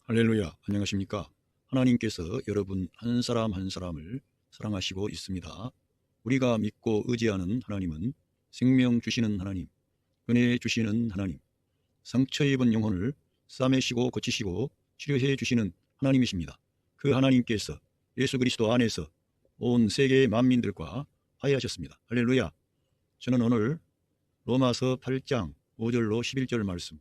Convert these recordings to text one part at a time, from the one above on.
할렐루야, 안녕하십니까? 하나님께서 여러분 한 사람 한 사람을 사랑하시고 있습니다. 우리가 믿고 의지하는 하나님은 생명 주시는 하나님, 은혜 주시는 하나님, 상처 입은 영혼을 싸매시고 고치시고 치료해 주시는 하나님이십니다. 그 하나님께서 예수 그리스도 안에서 온 세계의 만민들과 화해하셨습니다. 할렐루야. 저는 오늘 로마서 8장 5절로 11절 말씀,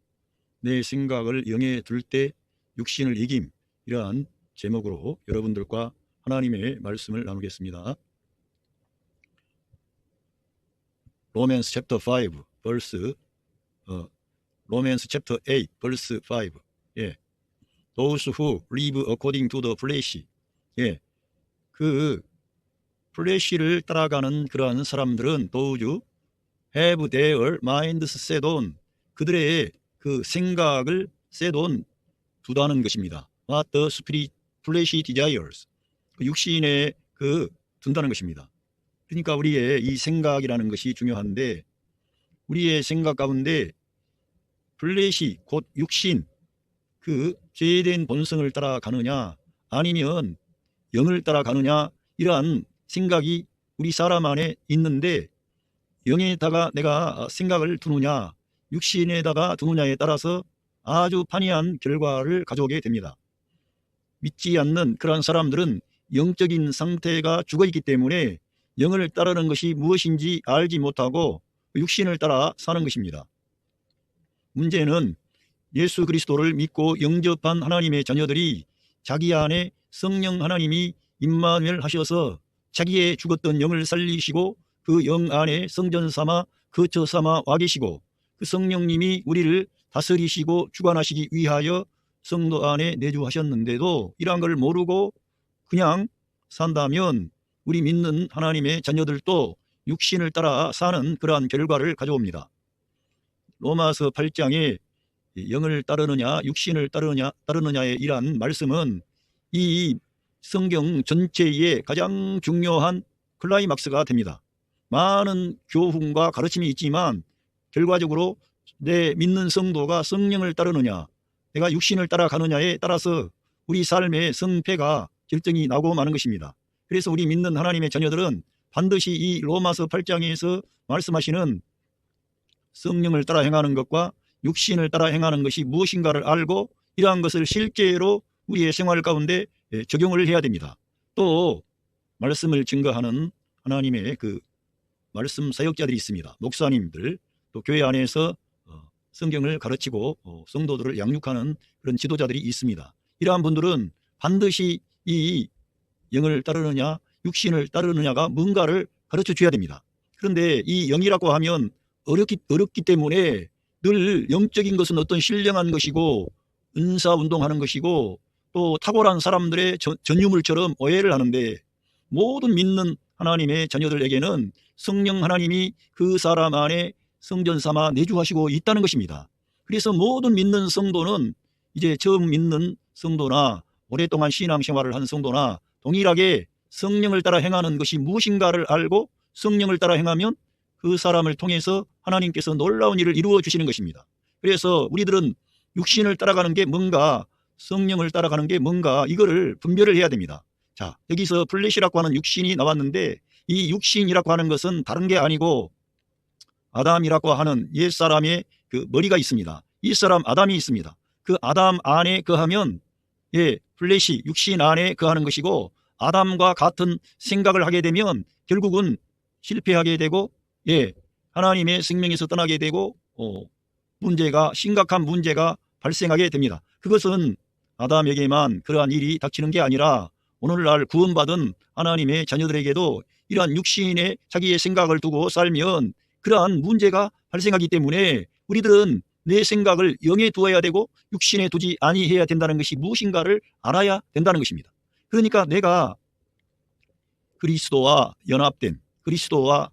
내 생각을 영에 둘 때 육신을 이김, 이러한 제목으로 여러분들과 하나님의 말씀을 나누겠습니다. Romans chapter 5 verse Romans chapter 8 verse 5. 예. Those who live according to the flesh. 예. 그 플래시를 따라가는 그러한 사람들은 those have their minds set on, 그들의 그 생각을 set on, 두다는 것입니다. What the spirit flesh desires, 육신에 둔다는 것입니다. 그러니까 우리의 이 생각이라는 것이 중요한데, 우리의 생각 가운데 플래시 곧 육신, 그 죄된 본성을 따라가느냐 아니면 영을 따라가느냐, 이러한 생각이 우리 사람 안에 있는데, 영에다가 내가 생각을 두느냐 육신에다가 두느냐에 따라서 아주 판이한 결과를 가져오게 됩니다. 믿지 않는 그러한 사람들은 영적인 상태가 죽어있기 때문에 영을 따르는 것이 무엇인지 알지 못하고 육신을 따라 사는 것입니다. 문제는 예수 그리스도를 믿고 영접한 하나님의 자녀들이 자기 안에 성령 하나님이 임마누엘 하셔서 자기의 죽었던 영을 살리시고 그 영 안에 성전 삼아 거처 삼아 와 계시고, 그 성령님이 우리를 다스리시고 주관하시기 위하여 성도 안에 내주하셨는데도 이러한 걸 모르고 그냥 산다면 우리 믿는 하나님의 자녀들도 육신을 따라 사는 그러한 결과를 가져옵니다. 로마서 8장에 영을 따르느냐 육신을 따르느냐의 이러한 말씀은 이 성경 전체의 가장 중요한 클라이막스가 됩니다. 많은 교훈과 가르침이 있지만 결과적으로 내 믿는 성도가 성령을 따르느냐 내가 육신을 따라가느냐에 따라서 우리 삶의 성패가 결정이 나고 마는 것입니다. 그래서 우리 믿는 하나님의 자녀들은 반드시 이 로마서 8장에서 말씀하시는 성령을 따라 행하는 것과 육신을 따라 행하는 것이 무엇인가를 알고 이러한 것을 실제로 우리의 생활 가운데 적용을 해야 됩니다. 또 말씀을 증거하는 하나님의 그 말씀 사역자들이 있습니다. 목사님들, 또 교회 안에서 성경을 가르치고 성도들을 양육하는 그런 지도자들이 있습니다. 이러한 분들은 반드시 이 영을 따르느냐 육신을 따르느냐가 뭔가를 가르쳐 줘야 됩니다. 그런데 이 영이라고 하면 어렵기 때문에 늘 영적인 것은 어떤 신령한 것이고 은사운동하는 것이고 또 탁월한 사람들의 전유물처럼 오해를 하는데, 모든 믿는 하나님의 자녀들에게는 성령 하나님이 그 사람 안에 성전 삼아 내주하시고 있다는 것입니다. 그래서 모든 믿는 성도는 이제 처음 믿는 성도나 오랫동안 신앙생활을 한 성도나 동일하게 성령을 따라 행하는 것이 무엇인가를 알고 성령을 따라 행하면 그 사람을 통해서 하나님께서 놀라운 일을 이루어 주시는 것입니다. 그래서 우리들은 육신을 따라가는 게 뭔가 성령을 따라가는 게 뭔가 이거를 분별을 해야 됩니다. 자, 여기서 플래시라고 하는 육신이 나왔는데 이 육신이라고 하는 것은 다른 게 아니고 아담이라고 하는 옛사람의 그 머리가 있습니다. 이 사람 아담이 있습니다. 그 아담 안에 거하면 플래시 육신 안에 거하는 것이고, 아담과 같은 생각을 하게 되면 결국은 실패하게 되고 하나님의 생명에서 떠나게 되고 심각한 문제가 발생하게 됩니다. 그것은 아담에게만 그러한 일이 닥치는 게 아니라 오늘날 구원받은 하나님의 자녀들에게도 이러한 육신에 자기의 생각을 두고 살면 그러한 문제가 발생하기 때문에 우리들은 내 생각을 영에 두어야 되고 육신에 두지 아니해야 된다는 것이 무엇인가를 알아야 된다는 것입니다. 그러니까 내가 그리스도와 연합된 그리스도와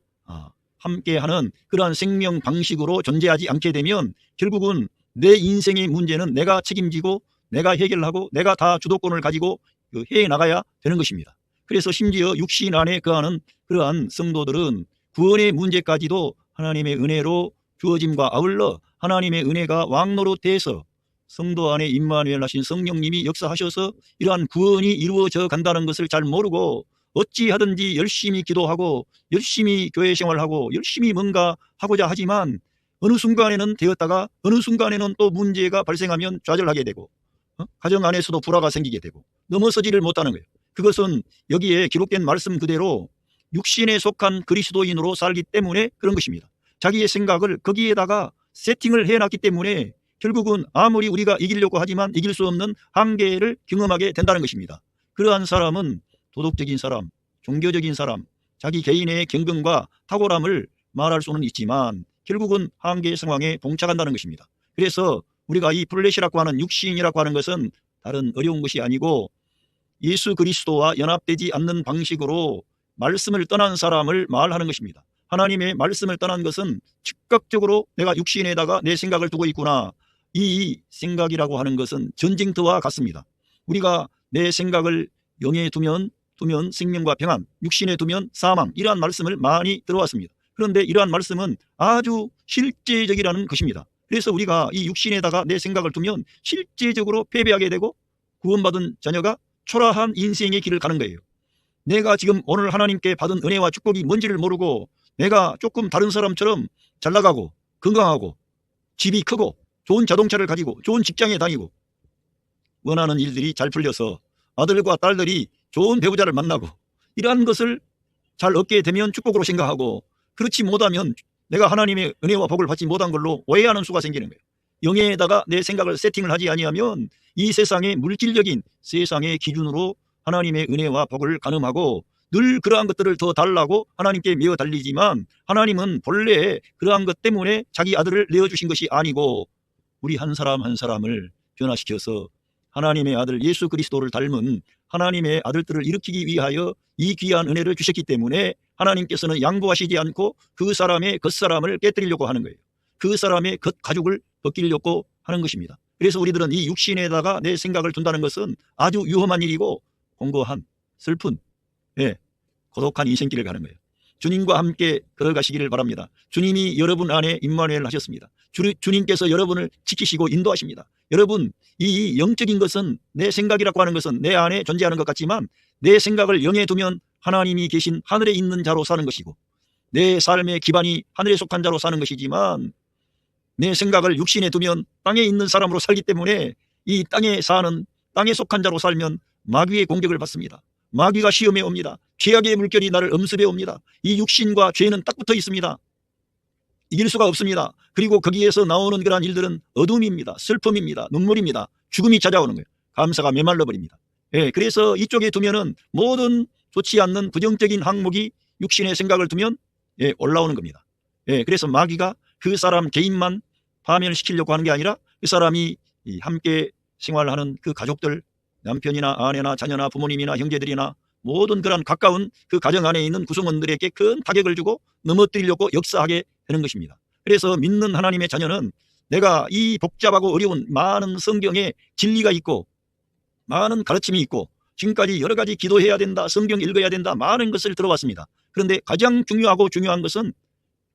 함께하는 그러한 생명 방식으로 존재하지 않게 되면 결국은 내 인생의 문제는 내가 책임지고 내가 해결하고 내가 다 주도권을 가지고 해나가야 되는 것입니다. 그래서 심지어 육신 안에 거하는 그러한 성도들은 구원의 문제까지도 하나님의 은혜로 주어짐과 아울러 하나님의 은혜가 왕노릇돼서 성도 안에 임마누엘 하신 성령님이 역사하셔서 이러한 구원이 이루어져 간다는 것을 잘 모르고 어찌하든지 열심히 기도하고 열심히 교회 생활하고 열심히 뭔가 하고자 하지만 어느 순간에는 되었다가 어느 순간에는 또 문제가 발생하면 좌절하게 되고 가정 안에서도 불화가 생기게 되고 넘어서지를 못하는 거예요. 그것은 여기에 기록된 말씀 그대로 육신에 속한 그리스도인으로 살기 때문에 그런 것입니다. 자기의 생각을 거기에다가 세팅을 해놨기 때문에 결국은 아무리 우리가 이기려고 하지만 이길 수 없는 한계를 경험하게 된다는 것입니다. 그러한 사람은 도덕적인 사람, 종교적인 사람, 자기 개인의 경건과 탁월함을 말할 수는 있지만 결국은 한계 상황에 봉착한다는 것입니다. 그래서 우리가 이 플래시라고 하는 육신이라고 하는 것은 다른 어려운 것이 아니고 예수 그리스도와 연합되지 않는 방식으로 말씀을 떠난 사람을 말하는 것입니다. 하나님의 말씀을 떠난 것은 즉각적으로 내가 육신에다가 내 생각을 두고 있구나. 이 생각이라고 하는 것은 전쟁터와 같습니다. 우리가 내 생각을 영에 두면 생명과 평안, 육신에 두면 사망, 이러한 말씀을 많이 들어왔습니다. 그런데 이러한 말씀은 아주 실제적이라는 것입니다. 그래서 우리가 이 육신에다가 내 생각을 두면 실제적으로 패배하게 되고 구원받은 자녀가 초라한 인생의 길을 가는 거예요. 내가 지금 오늘 하나님께 받은 은혜와 축복이 뭔지를 모르고 내가 조금 다른 사람처럼 잘 나가고 건강하고 집이 크고 좋은 자동차를 가지고 좋은 직장에 다니고 원하는 일들이 잘 풀려서 아들과 딸들이 좋은 배우자를 만나고 이러한 것을 잘 얻게 되면 축복으로 생각하고 그렇지 못하면 내가 하나님의 은혜와 복을 받지 못한 걸로 오해하는 수가 생기는 거예요. 영에다가 내 생각을 세팅을 하지 아니하면 이 세상의 물질적인 세상의 기준으로 하나님의 은혜와 복을 가늠하고 늘 그러한 것들을 더 달라고 하나님께 메어 달리지만 하나님은 본래 그러한 것 때문에 자기 아들을 내어주신 것이 아니고 우리 한 사람 한 사람을 변화시켜서 하나님의 아들 예수 그리스도를 닮은 하나님의 아들들을 일으키기 위하여 이 귀한 은혜를 주셨기 때문에 하나님께서는 양보하시지 않고 그 사람의 겉사람을 깨뜨리려고 하는 거예요. 그 사람의 겉가죽을 벗기려고 하는 것입니다. 그래서 우리들은 이 육신에다가 내 생각을 둔다는 것은 아주 위험한 일이고 공고한 슬픈 고독한 인생길을 가는 거예요. 주님과 함께 걸어가시기를 바랍니다. 주님이 여러분 안에 임마누엘 하셨습니다. 주님께서 여러분을 지키시고 인도하십니다. 여러분, 이 영적인 것은 내 생각이라고 하는 것은 내 안에 존재하는 것 같지만 내 생각을 영에 두면 하나님이 계신 하늘에 있는 자로 사는 것이고 내 삶의 기반이 하늘에 속한 자로 사는 것이지만 내 생각을 육신에 두면 땅에 있는 사람으로 살기 때문에 이 땅에 속한 자로 살면 마귀의 공격을 받습니다. 마귀가 시험해 옵니다. 죄악의 물결이 나를 엄습해 옵니다. 이 육신과 죄는 딱 붙어 있습니다. 이길 수가 없습니다. 그리고 거기에서 나오는 그러한 일들은 어둠입니다. 슬픔입니다. 눈물입니다. 죽음이 찾아오는 거예요. 감사가 메말라 버립니다. 그래서 이쪽에 두면은 모든 좋지 않는 부정적인 항목이 육신의 생각을 두면 올라오는 겁니다. 그래서 마귀가 그 사람 개인만 파멸시키려고 하는 게 아니라 그 사람이 함께 생활하는 그 가족들, 남편이나 아내나 자녀나 부모님이나 형제들이나 모든 그런 가까운 그 가정 안에 있는 구성원들에게 큰 타격을 주고 넘어뜨리려고 역사하게 되는 것입니다. 그래서 믿는 하나님의 자녀는 내가 이 복잡하고 어려운 많은 성경에 진리가 있고 많은 가르침이 있고 지금까지 여러 가지 기도해야 된다, 성경 읽어야 된다, 많은 것을 들어왔습니다. 그런데 가장 중요한 것은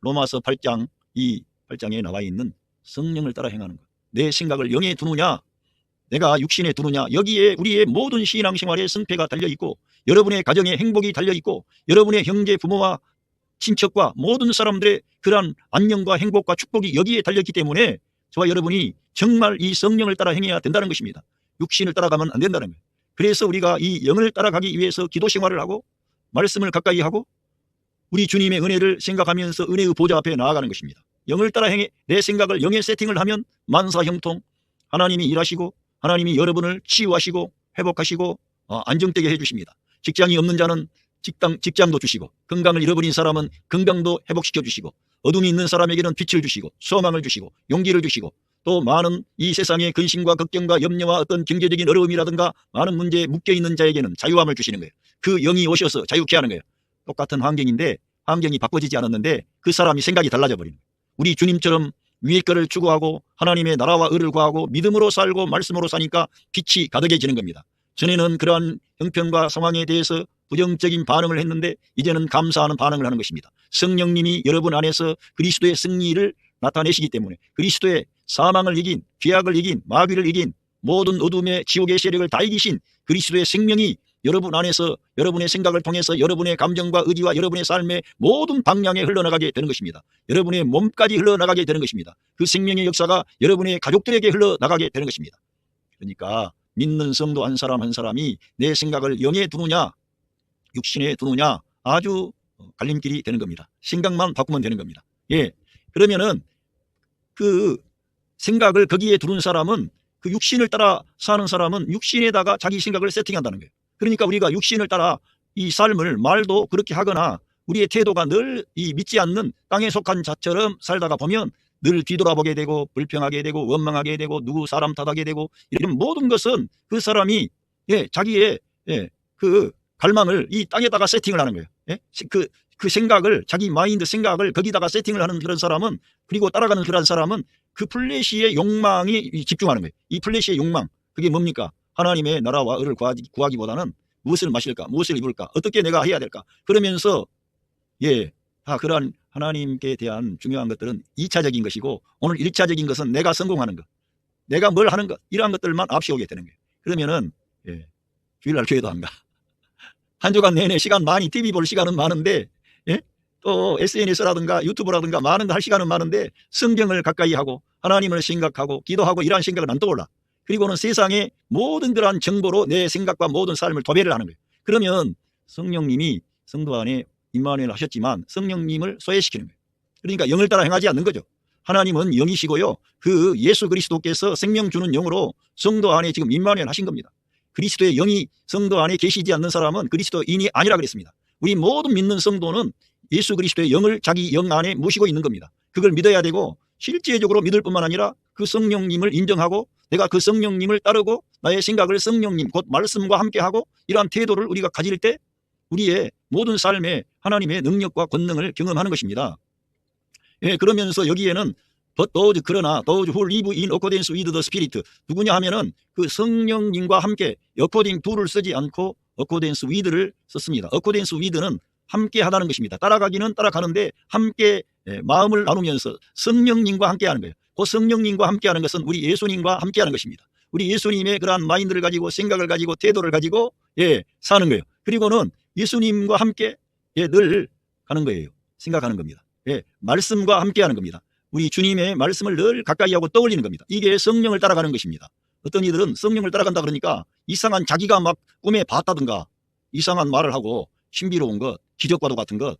로마서 8장 이 8장에 나와 있는 성령을 따라 행하는 것. 내 생각을 영에 두느냐 내가 육신에 두느냐, 여기에 우리의 모든 신앙생활의 승패가 달려있고 여러분의 가정의 행복이 달려있고 여러분의 형제 부모와 친척과 모든 사람들의 그러한 안녕과 행복과 축복이 여기에 달려있기 때문에 저와 여러분이 정말 이 성령을 따라 행해야 된다는 것입니다. 육신을 따라가면 안 된다는 거예요. 그래서 우리가 이 영을 따라가기 위해서 기도 생활을 하고 말씀을 가까이 하고 우리 주님의 은혜를 생각하면서 은혜의 보좌 앞에 나아가는 것입니다. 영을 따라 행해 내 생각을 영의 세팅을 하면 만사형통 하나님이 일하시고 하나님이 여러분을 치유하시고 회복하시고 안정되게 해주십니다. 직장이 없는 자는 직장도 주시고 건강을 잃어버린 사람은 건강도 회복시켜 주시고 어둠이 있는 사람에게는 빛을 주시고 소망을 주시고 용기를 주시고 또 많은 이 세상의 근심과 걱정과 염려와 어떤 경제적인 어려움이라든가 많은 문제에 묶여있는 자에게는 자유함을 주시는 거예요. 그 영이 오셔서 자유케 하는 거예요. 똑같은 환경인데 환경이 바꿔지지 않았는데 그 사람이 생각이 달라져 버리는 거예요. 우리 주님처럼 위의 것을 추구하고 하나님의 나라와 의를 구하고 믿음으로 살고 말씀으로 사니까 빛이 가득해지는 겁니다. 전에는 그러한 형편과 상황에 대해서 부정적인 반응을 했는데 이제는 감사하는 반응을 하는 것입니다. 성령님이 여러분 안에서 그리스도의 승리를 나타내시기 때문에 그리스도의 사망을 이긴, 죄악을 이긴, 마귀를 이긴, 모든 어둠의 지옥의 세력을 다 이기신 그리스도의 생명이 여러분 안에서 여러분의 생각을 통해서 여러분의 감정과 의지와 여러분의 삶의 모든 방향에 흘러나가게 되는 것입니다. 여러분의 몸까지 흘러나가게 되는 것입니다. 그 생명의 역사가 여러분의 가족들에게 흘러나가게 되는 것입니다. 그러니까 믿는 성도 한 사람 한 사람이 내 생각을 영에 두느냐 육신에 두느냐 아주 갈림길이 되는 겁니다. 생각만 바꾸면 되는 겁니다. 예, 그러면은 그 생각을 거기에 두는 사람은 그 육신을 따라 사는 사람은 육신에다가 자기 생각을 세팅한다는 거예요. 그러니까 우리가 육신을 따라 이 삶을 말도 그렇게 하거나 우리의 태도가 늘 이 믿지 않는 땅에 속한 자처럼 살다가 보면 늘 뒤돌아보게 되고 불평하게 되고 원망하게 되고 누구 사람 탓하게 되고 이런 모든 것은 그 사람이 자기의 그 갈망을 이 땅에다가 세팅을 하는 거예요. 그 생각을 자기 마인드 생각을 거기다가 세팅을 하는 그런 사람은 그리고 따라가는 그런 사람은 그 플래시의 욕망이 집중하는 거예요. 이 플래시의 욕망 그게 뭡니까? 하나님의 나라와 의를 구하기보다는 무엇을 마실까? 무엇을 입을까? 어떻게 내가 해야 될까? 그러면서 그러한 하나님께 대한 중요한 것들은 2차적인 것이고 오늘 1차적인 것은 내가 성공하는 것, 내가 뭘 하는 것 이러한 것들만 앞세우게 되는 거예요. 그러면은 주일날 교회도 안 가. 한 주간 내내 시간 많이 TV 볼 시간은 많은데 또 SNS라든가 유튜브라든가 많은 할 시간은 많은데 성경을 가까이 하고 하나님을 생각하고 기도하고 이러한 생각은 안 떠올라. 그리고는 세상의 모든 그러한 정보로 내 생각과 모든 삶을 도배를 하는 거예요. 그러면 성령님이 성도 안에 임마누엘 하셨지만 성령님을 소외시키는 거예요. 그러니까 영을 따라 행하지 않는 거죠. 하나님은 영이시고요. 그 예수 그리스도께서 생명 주는 영으로 성도 안에 지금 임마누엘 하신 겁니다. 그리스도의 영이 성도 안에 계시지 않는 사람은 그리스도인이 아니라 그랬습니다. 우리 모든 믿는 성도는 예수 그리스도의 영을 자기 영 안에 모시고 있는 겁니다. 그걸 믿어야 되고 실제적으로 믿을 뿐만 아니라 그 성령님을 인정하고 내가 그 성령님을 따르고 나의 생각을 성령님 곧 말씀과 함께하고 이러한 태도를 우리가 가질 때 우리의 모든 삶에 하나님의 능력과 권능을 경험하는 것입니다. 그러면서 여기에는 But those 그러나 those who live in accordance with the Spirit 누구냐 하면은 그 성령님과 함께 according to를 쓰지 않고 accordance with를 썼습니다. accordance with는 함께 하다는 것입니다. 따라가기는 따라가는데 함께 마음을 나누면서 성령님과 함께 하는 거예요. 그 성령님과 함께 하는 것은 우리 예수님과 함께 하는 것입니다. 우리 예수님의 그러한 마인드를 가지고 생각을 가지고 태도를 가지고 사는 거예요. 그리고는 예수님과 함께 늘 가는 거예요. 생각하는 겁니다. 말씀과 함께 하는 겁니다. 우리 주님의 말씀을 늘 가까이 하고 떠올리는 겁니다. 이게 성령을 따라가는 것입니다. 어떤 이들은 성령을 따라간다 그러니까 이상한 자기가 막 꿈에 봤다든가 이상한 말을 하고 신비로운 것, 기적과도 같은 것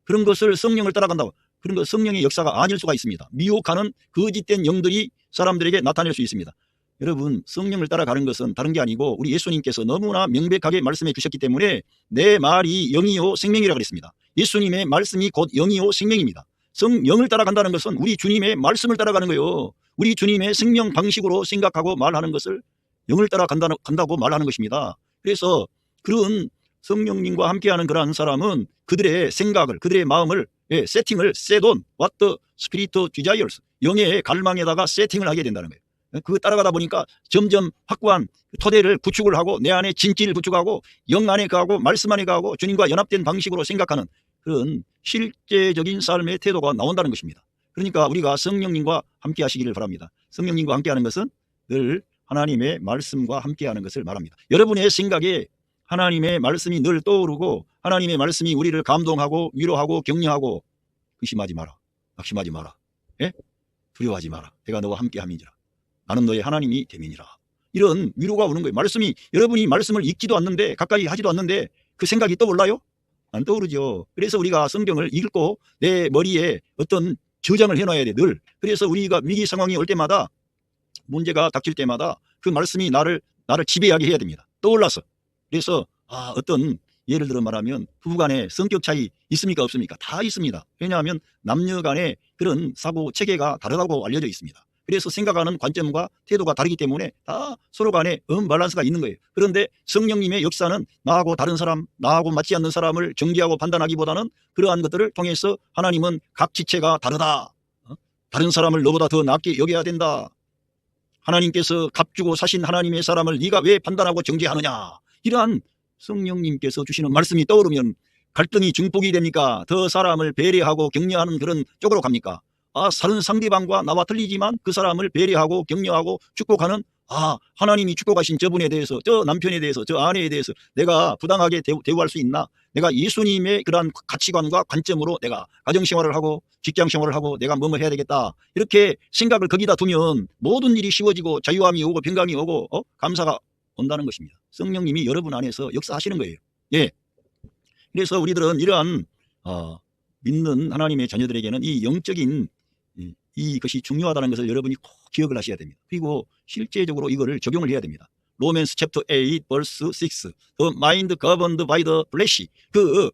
그런 것을 성령을 따라간다고 그런 것 성령의 역사가 아닐 수가 있습니다. 미혹하는 거짓된 영들이 사람들에게 나타낼 수 있습니다. 여러분 성령을 따라가는 것은 다른 게 아니고 우리 예수님께서 너무나 명백하게 말씀해 주셨기 때문에 내 말이 영이요 생명이라고 그랬습니다. 예수님의 말씀이 곧 영이요 생명입니다. 성령을 따라간다는 것은 우리 주님의 말씀을 따라가는 거예요. 우리 주님의 생명 방식으로 생각하고 말하는 것을 영을 따라간다고 말하는 것입니다. 그래서 그런 성령님과 함께하는 그러한 사람은 그들의 생각을 그들의 마음을 세팅을 set on what the spirit desires 영의 갈망에다가 세팅을 하게 된다는 거예요. 그거 따라가다 보니까 점점 확고한 토대를 구축을 하고 내 안에 진지를 구축하고 영 안에 가고 말씀 안에 가고 주님과 연합된 방식으로 생각하는 그런 실제적인 삶의 태도가 나온다는 것입니다. 그러니까 우리가 성령님과 함께 하시기를 바랍니다. 성령님과 함께 하는 것은 늘 하나님의 말씀과 함께 하는 것을 말합니다. 여러분의 생각에 하나님의 말씀이 늘 떠오르고 하나님의 말씀이 우리를 감동하고 위로하고 격려하고 의심하지 마라. 낙심하지 마라. 두려워하지 마라. 내가 너와 함께 함이니라. 나는 너의 하나님이 됨이니라. 이런 위로가 오는 거예요. 말씀이 여러분이 말씀을 읽지도 않는데 가까이 하지도 않는데 그 생각이 떠올라요? 안 떠오르죠. 그래서 우리가 성경을 읽고 내 머리에 어떤 저장을 해놔야 돼 늘. 그래서 우리가 위기 상황이 올 때마다 문제가 닥칠 때마다 그 말씀이 나를 지배하게 해야 됩니다. 떠올라서. 그래서 어떤 예를 들어 말하면 부부간에 성격 차이 있습니까 없습니까? 다 있습니다. 왜냐하면 남녀 간에 그런 사고 체계가 다르다고 알려져 있습니다. 그래서 생각하는 관점과 태도가 다르기 때문에 다 서로 간에 언밸런스가 있는 거예요. 그런데 성령님의 역사는 나하고 다른 사람, 나하고 맞지 않는 사람을 정죄하고 판단하기보다는 그러한 것들을 통해서 하나님은 각 지체가 다르다. 다른 사람을 너보다 더 낫게 여겨야 된다. 하나님께서 값주고 사신 하나님의 사람을 네가 왜 판단하고 정죄하느냐. 이러한 성령님께서 주시는 말씀이 떠오르면 갈등이 증폭이 됩니까? 더 사람을 배려하고 격려하는 그런 쪽으로 갑니까? 다른 상대방과 나와 틀리지만 그 사람을 배려하고 격려하고 축복하는 하나님이 축복하신 저분에 대해서, 저 남편에 대해서, 저 아내에 대해서 내가 부당하게 대우할 수 있나? 내가 예수님의 그러한 가치관과 관점으로 내가 가정생활을 하고 직장생활을 하고 내가 뭐뭐 해야 되겠다, 이렇게 생각을 거기다 두면 모든 일이 쉬워지고 자유함이 오고 평강이 오고 감사가 온다는 것입니다. 성령님이 여러분 안에서 역사하시는 거예요. 예. 그래서 우리들은 이러한 믿는 하나님의 자녀들에게는 이 영적인 이것이 중요하다는 것을 여러분이 꼭 기억을 하셔야 됩니다. 그리고 실제적으로 이거를 적용을 해야 됩니다. 로맨스 챕터 8 벌스 6 The mind governed by the flesh, 그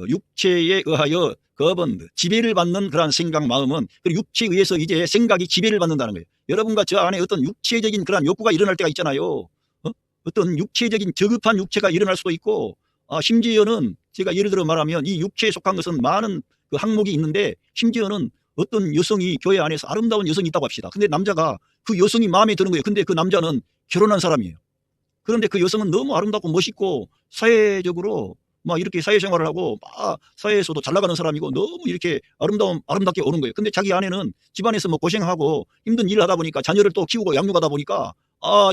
육체에 의하여 governed, 지배를 받는 그러한 생각, 마음은 그 육체에 의해서 이제 생각이 지배를 받는다는 거예요. 여러분과 저 안에 어떤 육체적인 그러한 욕구가 일어날 때가 있잖아요. 어떤 육체적인 저급한 육체가 일어날 수도 있고, 심지어는 제가 예를 들어 말하면 이 육체에 속한 것은 많은 그 항목이 있는데, 심지어는 어떤 여성이 교회 안에서 아름다운 여성이 있다고 합시다. 근데 남자가 그 여성이 마음에 드는 거예요. 근데 그 남자는 결혼한 사람이에요. 그런데 그 여성은 너무 아름답고 멋있고 사회적으로 막 이렇게 사회생활을 하고 사회에서도 잘 나가는 사람이고 너무 이렇게 아름답게 오는 거예요. 근데 자기 아내는 집안에서 뭐 고생하고 힘든 일을 하다 보니까 자녀를 또 키우고 양육하다 보니까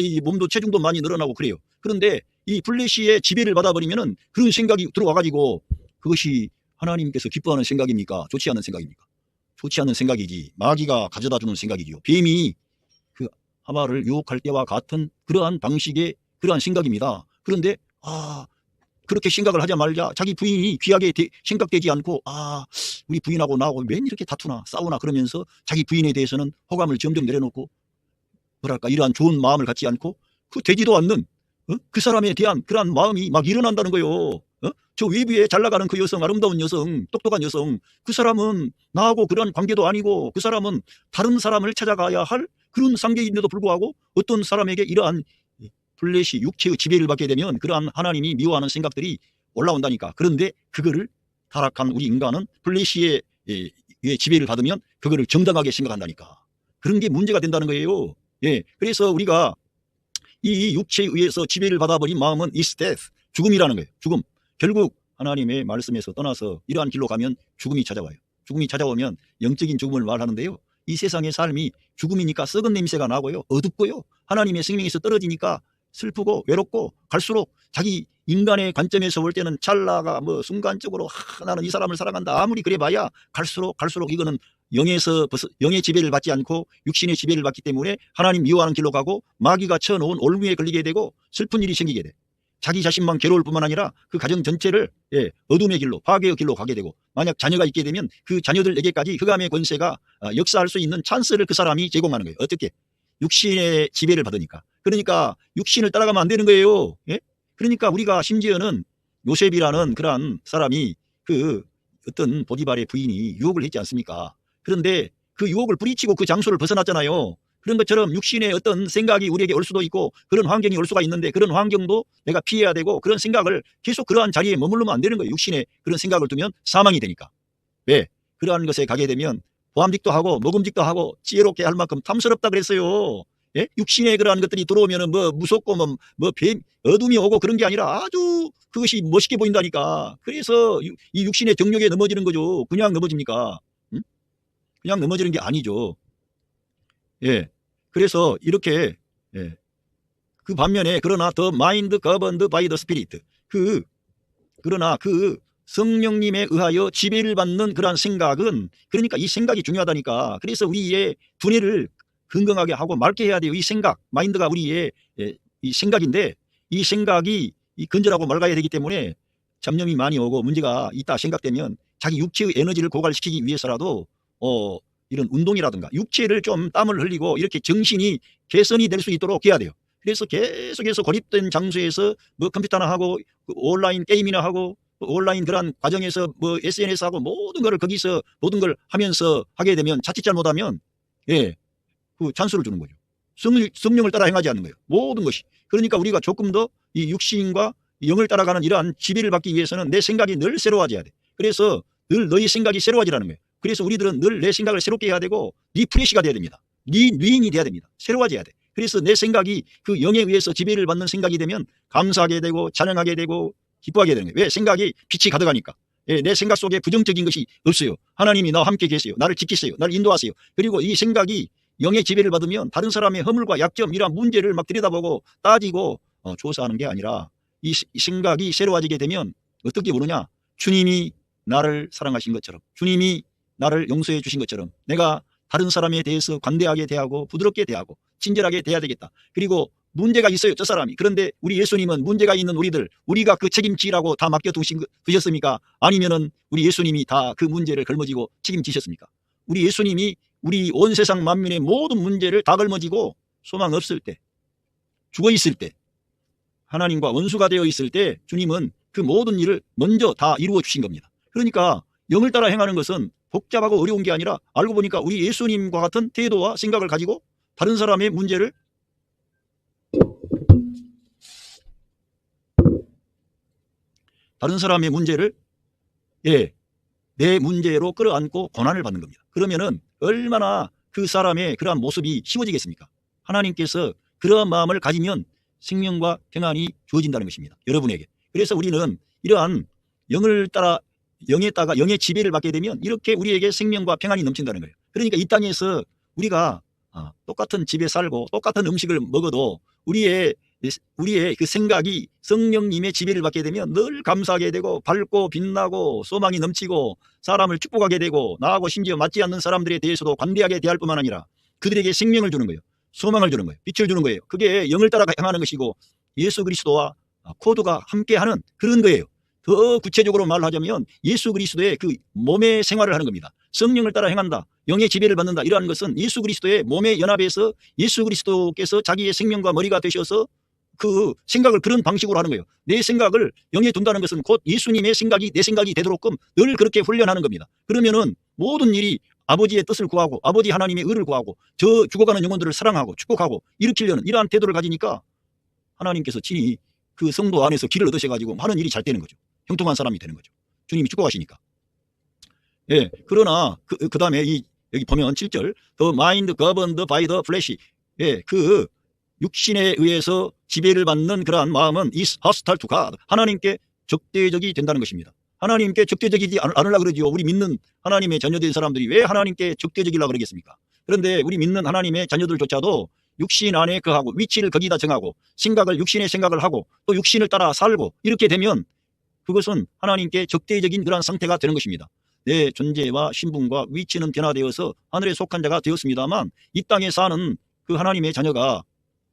이 몸도 체중도 많이 늘어나고 그래요. 그런데 이 플래시의 지배를 받아버리면은 그런 생각이 들어와가지고, 그것이 하나님께서 기뻐하는 생각입니까? 좋지 않은 생각입니까? 좋지 않은 생각이지. 마귀가 가져다 주는 생각이지요. 뱀이 그 하와를 유혹할 때와 같은 그러한 방식의 그러한 생각입니다. 그런데 그렇게 생각을 하자 말자 자기 부인이 귀하게 생각되지 않고 우리 부인하고 나하고 웬 이렇게 다투나 싸우나 그러면서 자기 부인에 대해서는 호감을 점점 내려놓고 뭐랄까 이러한 좋은 마음을 갖지 않고 그 되지도 않는 그 사람에 대한 그러한 마음이 막 일어난다는 거예요. 저 외부에 잘 나가는 그 여성, 아름다운 여성, 똑똑한 여성, 그 사람은 나하고 그런 관계도 아니고 그 사람은 다른 사람을 찾아가야 할 그런 상계인데도 불구하고 어떤 사람에게 이러한 플래시 육체의 지배를 받게 되면 그러한 하나님이 미워하는 생각들이 올라온다니까. 그런데 그거를 타락한 우리 인간은 플래시의 지배를 받으면 그거를 정당하게 생각한다니까. 그런 게 문제가 된다는 거예요. 예, 그래서 우리가 이 육체에 의해서 지배를 받아버린 마음은 is death, 죽음이라는 거예요. 죽음. 결국 하나님의 말씀에서 떠나서 이러한 길로 가면 죽음이 찾아와요. 죽음이 찾아오면 영적인 죽음을 말하는데요, 이 세상의 삶이 죽음이니까 썩은 냄새가 나고요, 어둡고요, 하나님의 생명에서 떨어지니까 슬프고 외롭고, 갈수록 자기 인간의 관점에서 볼 때는 찰나가 순간적으로 나는 이 사람을 사랑한다 아무리 그래봐야 갈수록 이거는 영의 지배를 받지 않고 육신의 지배를 받기 때문에 하나님 미워하는 길로 가고 마귀가 쳐놓은 올무에 걸리게 되고 슬픈 일이 생기게 돼. 자기 자신만 괴로울 뿐만 아니라 그 가정 전체를 어둠의 길로, 파괴의 길로 가게 되고, 만약 자녀가 있게 되면 그 자녀들에게까지 흑암의 권세가 역사할 수 있는 찬스를 그 사람이 제공하는 거예요. 어떻게? 육신의 지배를 받으니까. 그러니까 육신을 따라가면 안 되는 거예요. 예? 그러니까 우리가 심지어는 요셉이라는 그러한 사람이 그 어떤 보디발의 부인이 유혹을 했지 않습니까? 그런데 그 유혹을 뿌리치고 그 장소를 벗어났잖아요. 그런 것처럼 육신의 어떤 생각이 우리에게 올 수도 있고 그런 환경이 올 수가 있는데, 그런 환경도 내가 피해야 되고, 그런 생각을 계속 그러한 자리에 머무르면 안 되는 거예요. 육신의 그런 생각을 두면 사망이 되니까. 왜? 그러한 것에 가게 되면 보암직도 하고 먹음직도 하고 지혜롭게 할 만큼 탐스럽다 그랬어요. 예? 육신의 그러한 것들이 들어오면은 무섭고 뱀, 어둠이 오고 그런 게 아니라 아주 그것이 멋있게 보인다니까. 그래서 이 육신의 정욕에 넘어지는 거죠. 그냥 넘어집니까? 응? 그냥 넘어지는 게 아니죠. 예. 그래서 이렇게, 그 반면에 그러나 the mind governed by the spirit, 그러나 그 성령님에 의하여 지배를 받는 그러한 생각은, 그러니까 이 생각이 중요하다니까. 그래서 우리의 두뇌를 건강하게 하고 맑게 해야 돼요. 이 생각, 마인드가 우리의 이 생각인데, 이 생각이 건전하고 맑아야 되기 때문에 잡념이 많이 오고 문제가 있다 생각되면 자기 육체의 에너지를 고갈시키기 위해서라도 이런 운동이라든가 육체를 좀 땀을 흘리고 이렇게 정신이 개선이 될 수 있도록 해야 돼요. 그래서 계속해서 고립된 장소에서 컴퓨터나 하고 온라인 게임이나 하고 온라인 그런 과정에서 SNS 하고 모든 걸 거기서 모든 걸 하면서 하게 되면 자칫 잘못하면 그 찬스를 주는 거죠. 성령을 따라 행하지 않는 거예요. 모든 것이. 그러니까 우리가 조금 더 이 육신과 영을 따라가는 이러한 지배를 받기 위해서는 내 생각이 늘 새로워져야 돼. 그래서 늘 너희 생각이 새로워지라는 거예요. 그래서 우리들은 늘 내 생각을 새롭게 해야 되고 리프레시가 돼야 됩니다. 리잉이 돼야 됩니다. 새로워져야 돼. 그래서 내 생각이 그 영에 의해서 지배를 받는 생각이 되면 감사하게 되고 찬양하게 되고 기뻐하게 되는 거예요. 왜? 생각이 빛이 가득하니까. 예, 내 생각 속에 부정적인 것이 없어요. 하나님이 나와 함께 계세요. 나를 지키세요. 나를 인도하세요. 그리고 이 생각이 영의 지배를 받으면 다른 사람의 허물과 약점, 이런 문제를 막 들여다보고 따지고 조사하는 게 아니라 이 생각이 새로워지게 되면 어떻게 보느냐, 주님이 나를 사랑하신 것처럼, 주님이 나를 용서해 주신 것처럼 내가 다른 사람에 대해서 관대하게 대하고 부드럽게 대하고 친절하게 대해야 되겠다. 그리고 문제가 있어요, 저 사람이. 그런데 우리 예수님은 문제가 있는 우리가 그 책임지라고 다 맡겨두셨습니까? 아니면은 우리 예수님이 다 그 문제를 걸머지고 책임지셨습니까? 우리 예수님이 우리 온 세상 만민의 모든 문제를 다 걸머지고 소망 없을 때, 죽어 있을 때, 하나님과 원수가 되어 있을 때 주님은 그 모든 일을 먼저 다 이루어 주신 겁니다. 그러니까 영을 따라 행하는 것은 복잡하고 어려운 게 아니라 알고 보니까 우리 예수님과 같은 태도와 생각을 가지고 다른 사람의 문제를 내 문제로 끌어안고 고난을 받는 겁니다. 그러면은 얼마나 그 사람의 그러한 모습이 쉬워지겠습니까? 하나님께서 그러한 마음을 가지면 생명과 평안이 주어진다는 것입니다, 여러분에게. 그래서 우리는 이러한 영의 지배를 받게 되면 이렇게 우리에게 생명과 평안이 넘친다는 거예요. 그러니까 이 땅에서 우리가 똑같은 집에 살고 똑같은 음식을 먹어도 우리의 그 생각이 성령님의 지배를 받게 되면 늘 감사하게 되고 밝고 빛나고 소망이 넘치고 사람을 축복하게 되고, 나하고 심지어 맞지 않는 사람들에 대해서도 관대하게 대할 뿐만 아니라 그들에게 생명을 주는 거예요. 소망을 주는 거예요. 빛을 주는 거예요. 그게 영을 따라 행하는 것이고 예수 그리스도와 코드가 함께하는 그런 거예요. 더 구체적으로 말하자면 예수 그리스도의 그 몸의 생활을 하는 겁니다. 성령을 따라 행한다, 영의 지배를 받는다, 이러한 것은 예수 그리스도의 몸에 연합해서 예수 그리스도께서 자기의 생명과 머리가 되셔서 그 생각을 그런 방식으로 하는 거예요. 내 생각을 영에 둔다는 것은 곧 예수님의 생각이 내 생각이 되도록끔 늘 그렇게 훈련하는 겁니다. 그러면은 모든 일이 아버지의 뜻을 구하고 아버지 하나님의 의를 구하고 저 죽어가는 영혼들을 사랑하고 축복하고 일으키려는 이러한 태도를 가지니까 하나님께서 친히 그 성도 안에서 길을 얻으셔가지고 많은 일이 잘 되는 거죠. 형통한 사람이 되는 거죠, 주님이 축복하시니까. 예, 그러나 그 다음에 여기 보면 7절 The mind governed by the flesh, 예, 그 육신에 의해서 지배를 받는 그러한 마음은 is hostile to God, 하나님께 적대적이 된다는 것입니다. 하나님께 적대적이지 않으려고 그러지요. 우리 믿는 하나님의 자녀된 사람들이 왜 하나님께 적대적이려고 그러겠습니까? 그런데 우리 믿는 하나님의 자녀들조차도 육신 안에 거하고 위치를 거기다 정하고 생각을 육신의 생각을 하고 또 육신을 따라 살고 이렇게 되면 그것은 하나님께 적대적인 그러한 상태가 되는 것입니다. 내 존재와 신분과 위치는 변화되어서 하늘에 속한 자가 되었습니다만 이 땅에 사는 그 하나님의 자녀가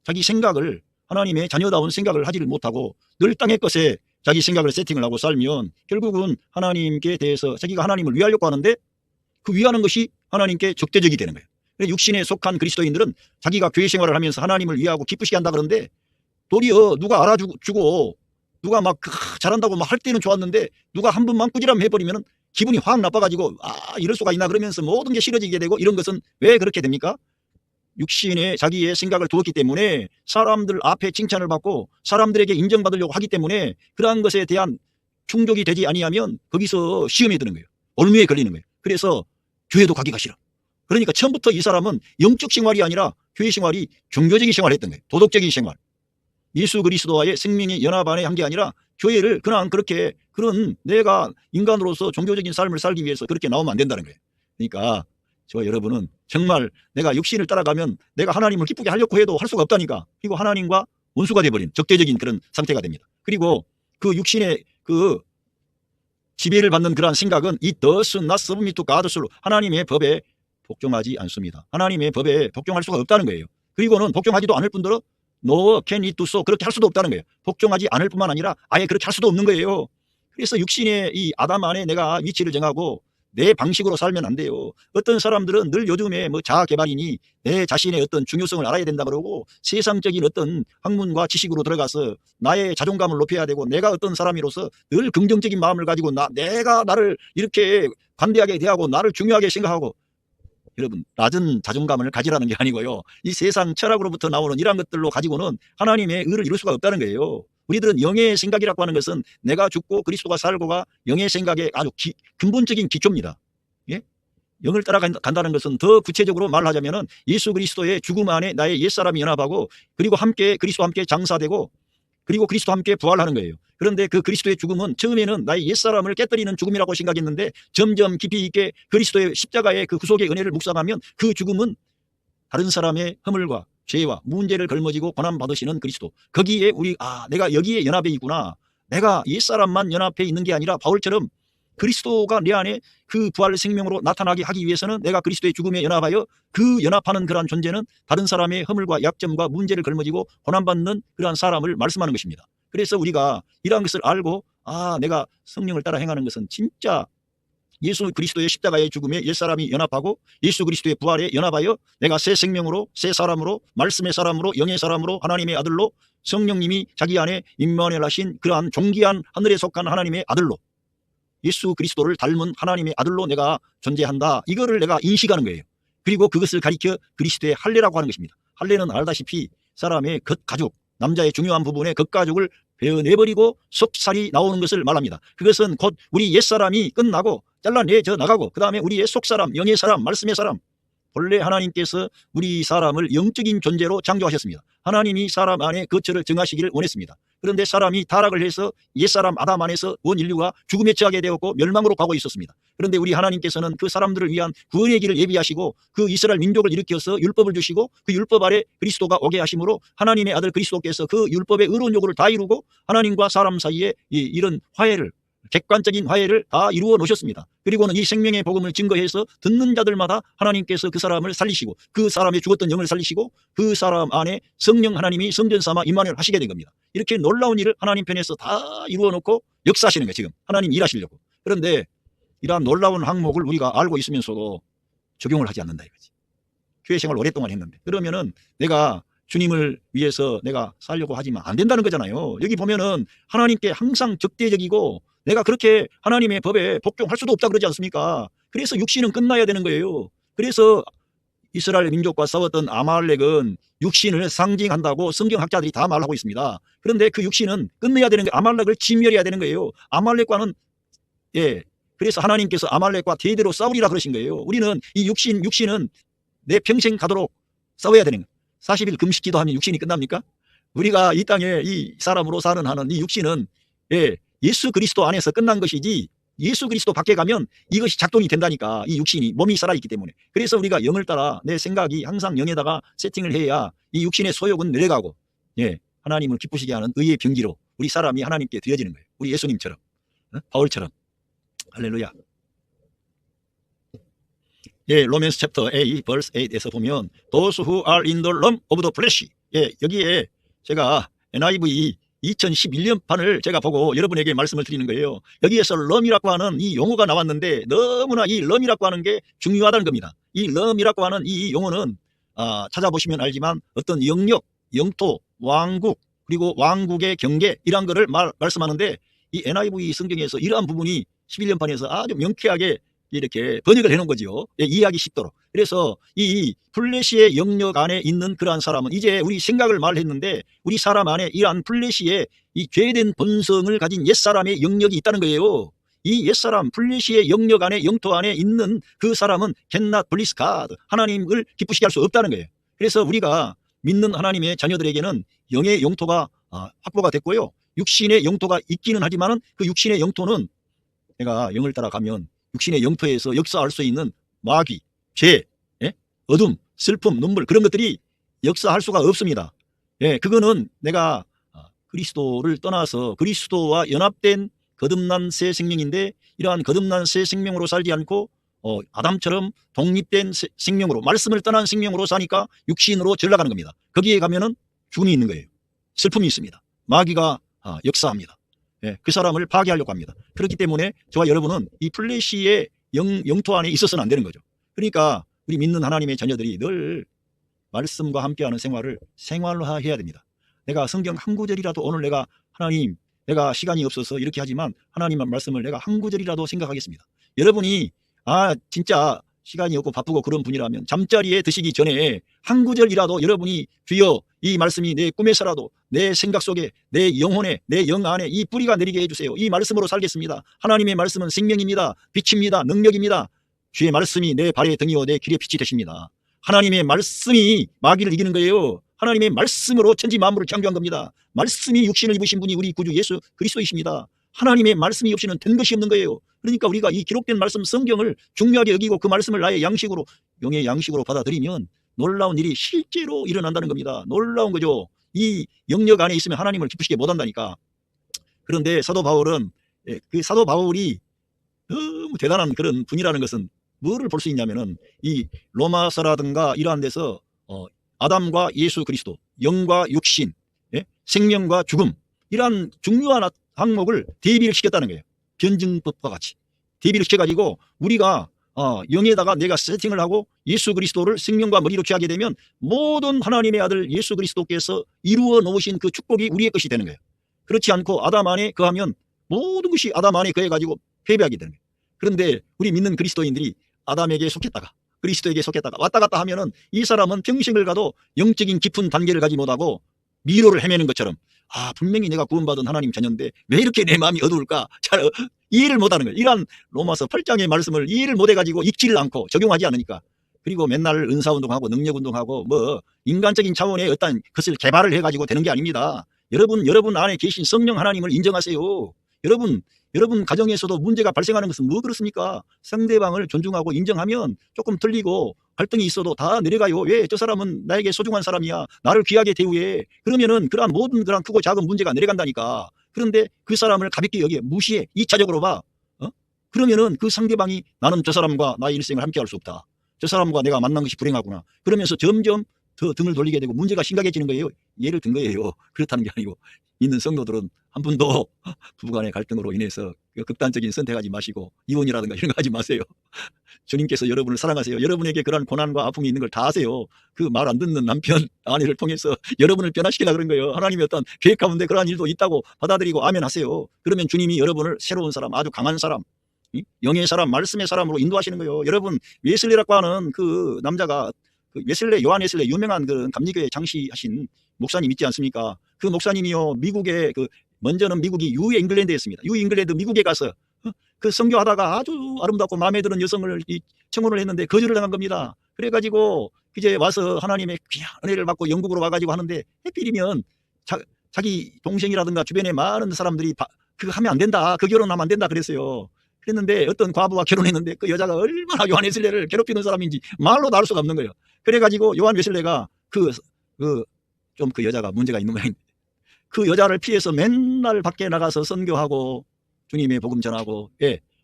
자기 생각을 하나님의 자녀다운 생각을 하지를 못하고 늘 땅의 것에 자기 생각을 세팅을 하고 살면 결국은 하나님께 대해서 자기가 하나님을 위하려고 하는데 그 위하는 것이 하나님께 적대적이 되는 거예요. 육신에 속한 그리스도인들은 자기가 교회 생활을 하면서 하나님을 위하고 기쁘시게 한다 그러는데 도리어 누가 알아주고 누가 막 잘한다고 막 할 때는 좋았는데 누가 한 번만 꾸지람 해버리면 기분이 확 나빠가지고 이럴 수가 있나 그러면서 모든 게 싫어지게 되고, 이런 것은 왜 그렇게 됩니까? 육신에 자기의 생각을 두었기 때문에 사람들 앞에 칭찬을 받고 사람들에게 인정받으려고 하기 때문에 그러한 것에 대한 충족이 되지 아니하면 거기서 시험에 드는 거예요. 올무에 걸리는 거예요. 그래서 교회도 가기가 싫어. 그러니까 처음부터 이 사람은 영적 생활이 아니라 교회 생활이 종교적인 생활을 했던 거예요. 도덕적인 생활. 예수 그리스도와의 생명의 연합 안에 한 게 아니라 교회를 그냥 그렇게 그런 내가 인간으로서 종교적인 삶을 살기 위해서 그렇게 나오면 안 된다는 거예요. 그러니까 여러분은 정말 내가 육신을 따라가면 내가 하나님을 기쁘게 하려고 해도 할 수가 없다니까. 그리고 하나님과 원수가 되어버린 적대적인 그런 상태가 됩니다. 그리고 그 육신의 그 지배를 받는 그러한 생각은 It does not submit to God's law, 하나님의 법에 복종하지 않습니다. 하나님의 법에 복종할 수가 없다는 거예요. 그리고는 복종하지도 않을 뿐더러 No can it do so, 그렇게 할 수도 없다는 거예요. 복종하지 않을 뿐만 아니라 아예 그렇게 할 수도 없는 거예요. 그래서 육신의 이 아담 안에 내가 위치를 정하고 내 방식으로 살면 안 돼요. 어떤 사람들은 늘 요즘에 자아 개발이니 내 자신의 어떤 중요성을 알아야 된다 그러고 세상적인 어떤 학문과 지식으로 들어가서 나의 자존감을 높여야 되고 내가 어떤 사람이로서 늘 긍정적인 마음을 가지고 내가 나를 이렇게 관대하게 대하고 나를 중요하게 생각하고, 여러분 낮은 자존감을 가지라는 게 아니고요. 이 세상 철학으로부터 나오는 이러한 것들로 가지고는 하나님의 의를 이룰 수가 없다는 거예요. 우리들은 영의 생각이라고 하는 것은 내가 죽고 그리스도가 살고가 영의 생각의 아주 근본적인 기초입니다. 예? 영을 따라간다는 것은 더 구체적으로 말하자면 예수 그리스도의 죽음 안에 나의 옛사람이 연합하고 그리고 함께 그리스도와 함께 장사되고 그리고 그리스도와 함께 부활하는 거예요. 그런데 그 그리스도의 죽음은 처음에는 나의 옛사람을 깨뜨리는 죽음이라고 생각했는데 점점 깊이 있게 그리스도의 십자가의 그 구속의 은혜를 묵상하면 그 죽음은 다른 사람의 허물과 죄와 문제를 걸머지고 고난받으시는 그리스도, 거기에 우리 내가 여기에 연합해 있구나, 내가 옛사람만 연합해 있는 게 아니라 바울처럼 그리스도가 내 안에 그 부활 생명으로 나타나게 하기 위해서는 내가 그리스도의 죽음에 연합하여 그 연합하는 그러한 존재는 다른 사람의 허물과 약점과 문제를 걸머지고 고난받는 그러한 사람을 말씀하는 것입니다. 그래서 우리가 이러한 것을 알고 내가 성령을 따라 행하는 것은 진짜 예수 그리스도의 십자가의 죽음에 옛사람이 연합하고 예수 그리스도의 부활에 연합하여 내가 새 생명으로, 새 사람으로, 말씀의 사람으로, 영의 사람으로, 하나님의 아들로, 성령님이 자기 안에 임마누엘 하신 그러한 존귀한 하늘에 속한 하나님의 아들로, 예수 그리스도를 닮은 하나님의 아들로 내가 존재한다, 이거를 내가 인식하는 거예요. 그리고 그것을 가리켜 그리스도의 할례라고 하는 것입니다. 할례는 알다시피 사람의 겉가죽, 남자의 중요한 부분의 겉가죽을 베어내버리고 속살이 나오는 것을 말합니다. 그것은 곧 우리 옛사람이 끝나고 잘라내져 나가고 그 다음에 우리의 속사람, 영의 사람, 말씀의 사람, 본래 하나님께서 우리 사람을 영적인 존재로 창조하셨습니다. 하나님이 사람 안에 거처를 정하시기를 원했습니다. 그런데 사람이 타락을 해서 옛사람 아담 안에서 온 인류가 죽음에 처하게 되었고 멸망으로 가고 있었습니다. 그런데 우리 하나님께서는 그 사람들을 위한 구원의 길을 예비하시고 그 이스라엘 민족을 일으켜서 율법을 주시고 그 율법 아래 그리스도가 오게 하심으로 하나님의 아들 그리스도께서 그 율법의 의로운 요구를 다 이루고 하나님과 사람 사이에 이런 화해를, 객관적인 화해를 다 이루어 놓으셨습니다. 그리고는 이 생명의 복음을 증거해서 듣는 자들마다 하나님께서 그 사람을 살리시고 그 사람의 죽었던 영을 살리시고 그 사람 안에 성령 하나님이 성전 삼아 임마누엘 하시게 된 겁니다. 이렇게 놀라운 일을 하나님 편에서 다 이루어 놓고 역사하시는 거예요. 지금 하나님 일하시려고. 그런데 이러한 놀라운 항목을 우리가 알고 있으면서도 적용을 하지 않는다 이거지. 교회 생활 오랫동안 했는데 그러면은 내가 주님을 위해서 내가 살려고 하지만 안 된다는 거잖아요. 여기 보면은 하나님께 항상 적대적이고 내가 그렇게 하나님의 법에 복종할 수도 없다 그러지 않습니까? 그래서 육신은 끝나야 되는 거예요. 그래서 이스라엘 민족과 싸웠던 아말렉은 육신을 상징한다고 성경학자들이 다 말하고 있습니다. 그런데 그 육신은 끝내야 되는 거예요. 아말렉을 진멸해야 되는 거예요. 아말렉과는 그래서 하나님께서 아말렉과 대대로 싸우리라 그러신 거예요. 우리는 이 육신은 내 평생 가도록 싸워야 되는 거예요. 40일 금식 기도하면 육신이 끝납니까? 우리가 이 땅에 이 사람으로 사는 하는 이 육신은 예수 그리스도 안에서 끝난 것이지 예수 그리스도 밖에 가면 이것이 작동이 된다니까. 이 육신이, 몸이 살아있기 때문에. 그래서 우리가 영을 따라 내 생각이 항상 영에다가 세팅을 해야 이 육신의 소욕은 내려가고 하나님을 기쁘시게 하는 의의 병기로 우리 사람이 하나님께 드려지는 거예요. 우리 예수님처럼, 바울처럼. 할렐루야. 로맨스 챕터 8 verse 8에서 보면 those who are in the realm of the flesh, 여기에 제가 NIV 2011년판을 제가 보고 여러분에게 말씀을 드리는 거예요. 여기에서 럼이라고 하는 이 용어가 나왔는데 너무나 이 럼이라고 하는 게 중요하다는 겁니다. 이 럼이라고 하는 이 용어는 찾아보시면 알지만 어떤 영역, 영토, 왕국, 그리고 왕국의 경계 이런 거를 말씀하는데 이 NIV 성경에서 이러한 부분이 11년판에서 아주 명쾌하게 이렇게 번역을 해놓은 거죠. 이해하기 쉽도록. 그래서 이 플래시의 영역 안에 있는 그러한 사람은 이제 우리 생각을 말했는데 우리 사람 안에 이러한 플래시의 이 죄된 본성을 가진 옛사람의 영역이 있다는 거예요. 이 옛사람 플래시의 영역 안에, 영토 안에 있는 그 사람은 cannot please God, 하나님을 기쁘시게 할 수 없다는 거예요. 그래서 우리가 믿는 하나님의 자녀들에게는 영의 영토가 확보가 됐고요. 육신의 영토가 있기는 하지만은 그 육신의 영토는 내가 영을 따라가면 육신의 영토에서 역사할 수 있는 마귀, 죄, 어둠, 슬픔, 눈물 그런 것들이 역사할 수가 없습니다. 그거는 내가 그리스도를 떠나서 그리스도와 연합된 거듭난 새 생명인데 이러한 거듭난 새 생명으로 살지 않고 아담처럼 독립된 생명으로, 말씀을 떠난 생명으로 사니까 육신으로 전락하는 겁니다. 거기에 가면은 죽음이 있는 거예요. 슬픔이 있습니다. 마귀가 역사합니다. 그 사람을 파괴하려고 합니다. 그렇기 때문에 저와 여러분은 이 플래시의 영토 안에 있어서는 안 되는 거죠. 그러니까 우리 믿는 하나님의 자녀들이 늘 말씀과 함께하는 생활을 생활화해야 됩니다. 내가 성경 한 구절이라도 오늘 내가 하나님, 내가 시간이 없어서 이렇게 하지만 하나님의 말씀을 내가 한 구절이라도 생각하겠습니다. 여러분이 진짜 시간이 없고 바쁘고 그런 분이라면 잠자리에 드시기 전에 한 구절이라도 여러분이 주여 이 말씀이 내 꿈에서라도 내 생각 속에 내 영혼에 내 영 안에 이 뿌리가 내리게 해주세요. 이 말씀으로 살겠습니다. 하나님의 말씀은 생명입니다. 빛입니다. 능력입니다. 주의 말씀이 내 발의 등이요 내 길의 빛이 되십니다. 하나님의 말씀이 마귀를 이기는 거예요. 하나님의 말씀으로 천지 만물을 창조한 겁니다. 말씀이 육신을 입으신 분이 우리 구주 예수 그리스도이십니다. 하나님의 말씀이 없이는 된 것이 없는 거예요. 그러니까 우리가 이 기록된 말씀 성경을 중요하게 여기고 그 말씀을 나의 양식으로, 영의 양식으로 받아들이면 놀라운 일이 실제로 일어난다는 겁니다. 놀라운 거죠. 이 영역 안에 있으면 하나님을 기쁘시게 못한다니까. 그런데 사도 바울은, 그 사도 바울이 너무 대단한 그런 분이라는 것은 뭐를 볼 수 있냐면은 이 로마서라든가 이러한 데서 아담과 예수 그리스도, 영과 육신, 생명과 죽음, 이러한 중요한 항목을 대비를 시켰다는 거예요. 변증법과 같이 대비를 시켜가지고 우리가 영에다가 내가 세팅을 하고 예수 그리스도를 생명과 머리로 취하게 되면 모든 하나님의 아들 예수 그리스도께서 이루어 놓으신 그 축복이 우리의 것이 되는 거예요. 그렇지 않고 아담 안에 거하면 모든 것이 아담 안에 거해가지고 패배하게 되는 거예요. 그런데 우리 믿는 그리스도인들이 아담에게 속했다가 그리스도에게 속했다가 왔다 갔다 하면은 이 사람은 평생을 가도 영적인 깊은 단계를 가지 못하고 미로를 헤매는 것처럼, 분명히 내가 구원받은 하나님 자녀인데 왜 이렇게 내 마음이 어두울까? 잘 이해를 못하는 거예요. 이러한 로마서 8장의 말씀을 이해를 못해가지고 읽지를 않고 적용하지 않으니까. 그리고 맨날 은사운동하고 능력운동하고 뭐 인간적인 차원의 어떤 것을 개발을 해가지고 되는 게 아닙니다. 여러분 안에 계신 성령 하나님을 인정하세요. 여러분 가정에서도 문제가 발생하는 것은 뭐 그렇습니까? 상대방을 존중하고 인정하면 조금 틀리고 갈등이 있어도 다 내려가요. 왜? 저 사람은 나에게 소중한 사람이야. 나를 귀하게 대우해. 그러면은 그러한 모든 그런 크고 작은 문제가 내려간다니까. 그런데 그 사람을 가볍게 여기에 무시해. 2차적으로 봐. 그러면은 그 상대방이 나는 저 사람과 나의 일생을 함께 할 수 없다. 저 사람과 내가 만난 것이 불행하구나. 그러면서 점점 더 등을 돌리게 되고 문제가 심각해지는 거예요. 예를 든 거예요. 그렇다는 게 아니고 있는 성도들은 한 분도 부부간의 갈등으로 인해서 극단적인 선택하지 마시고 이혼이라든가 이런 거 하지 마세요. 주님께서 여러분을 사랑하세요. 여러분에게 그러한 고난과 아픔이 있는 걸 다 아세요. 그 말 안 듣는 남편, 아내를 통해서 여러분을 변화시키려고 그런 거예요. 하나님의 어떤 계획 가운데 그러한 일도 있다고 받아들이고 아멘 하세요. 그러면 주님이 여러분을 새로운 사람, 아주 강한 사람, 영의 사람, 말씀의 사람으로 인도하시는 거예요. 여러분, 웨슬리라고 하는 그 남자가 요한 웨슬리 유명한 그 감리교회 장시하신 목사님 있지 않습니까? 그 목사님이요, 미국에 먼저는 미국이 유잉글랜드였습니다. 유잉글랜드 미국에 가서 그 선교하다가 아주 아름답고 마음에 드는 여성을 청혼을 했는데 거절을 당한 겁니다. 그래가지고 이제 와서 하나님의 귀한 은혜를 받고 영국으로 와가지고 하는데 해필이면 자기 동생이라든가 주변에 많은 사람들이 그거 하면 안 된다, 그 결혼하면 안 된다 그랬어요. 그랬는데 어떤 과부와 결혼했는데 그 여자가 얼마나 요한 웨슬레를 괴롭히는 사람인지 말로 다룰 수가 없는 거예요. 그래가지고 요한 웨슬레가 그 여자가 문제가 있는 모양인데 그 여자를 피해서 맨날 밖에 나가서 선교하고 주님의 복음 전하고,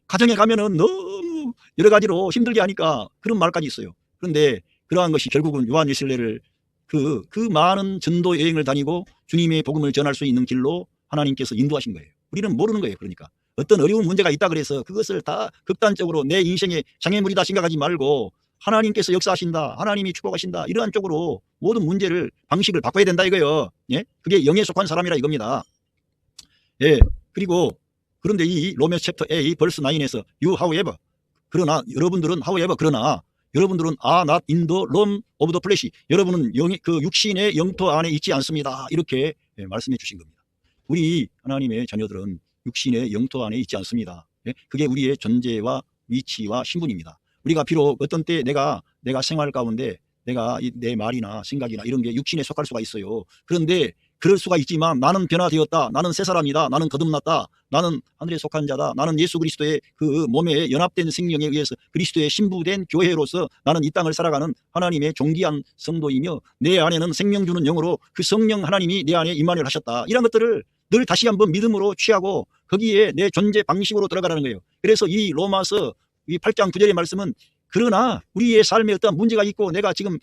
가정에 가면은 너무 여러 가지로 힘들게 하니까 그런 말까지 있어요. 그런데 그러한 것이 결국은 요한 웨슬레를 그 많은 전도 여행을 다니고 주님의 복음을 전할 수 있는 길로 하나님께서 인도하신 거예요. 우리는 모르는 거예요. 그러니까 어떤 어려운 문제가 있다 그래서 그것을 다 극단적으로 내 인생의 장애물이다 생각하지 말고 하나님께서 역사하신다, 하나님이 축복하신다, 이러한 쪽으로 모든 문제를 방식을 바꿔야 된다 이거예요. 그게 영에 속한 사람이라 이겁니다. 그리고 그런데 이 로마서 챕터 A 벌스 9에서 you however, 그러나 여러분들은 are not in the realm of the flesh, 여러분은 그 육신의 영토 안에 있지 않습니다. 이렇게 말씀해 주신 겁니다. 우리 하나님의 자녀들은 육신의 영토 안에 있지 않습니다. 그게 우리의 존재와 위치와 신분입니다. 우리가 비록 어떤 때 내가 생활 가운데 내가 내 말이나 생각이나 이런 게 육신에 속할 수가 있어요. 그런데 그럴 수가 있지만 나는 변화되었다, 나는 새 사람이다, 나는 거듭났다, 나는 하늘에 속한 자다, 나는 예수 그리스도의 그 몸에 연합된 생명에 의해서 그리스도의 신부된 교회로서 나는 이 땅을 살아가는 하나님의 존귀한 성도이며 내 안에는 생명 주는 영으로 그 성령 하나님이 내 안에 임만을 하셨다, 이런 것들을 늘 다시 한번 믿음으로 취하고 거기에 내 존재 방식으로 들어가라는 거예요. 그래서 이 로마서 이 8장 9절의 말씀은 그러나 우리의 삶에 어떤 문제가 있고 내가 지금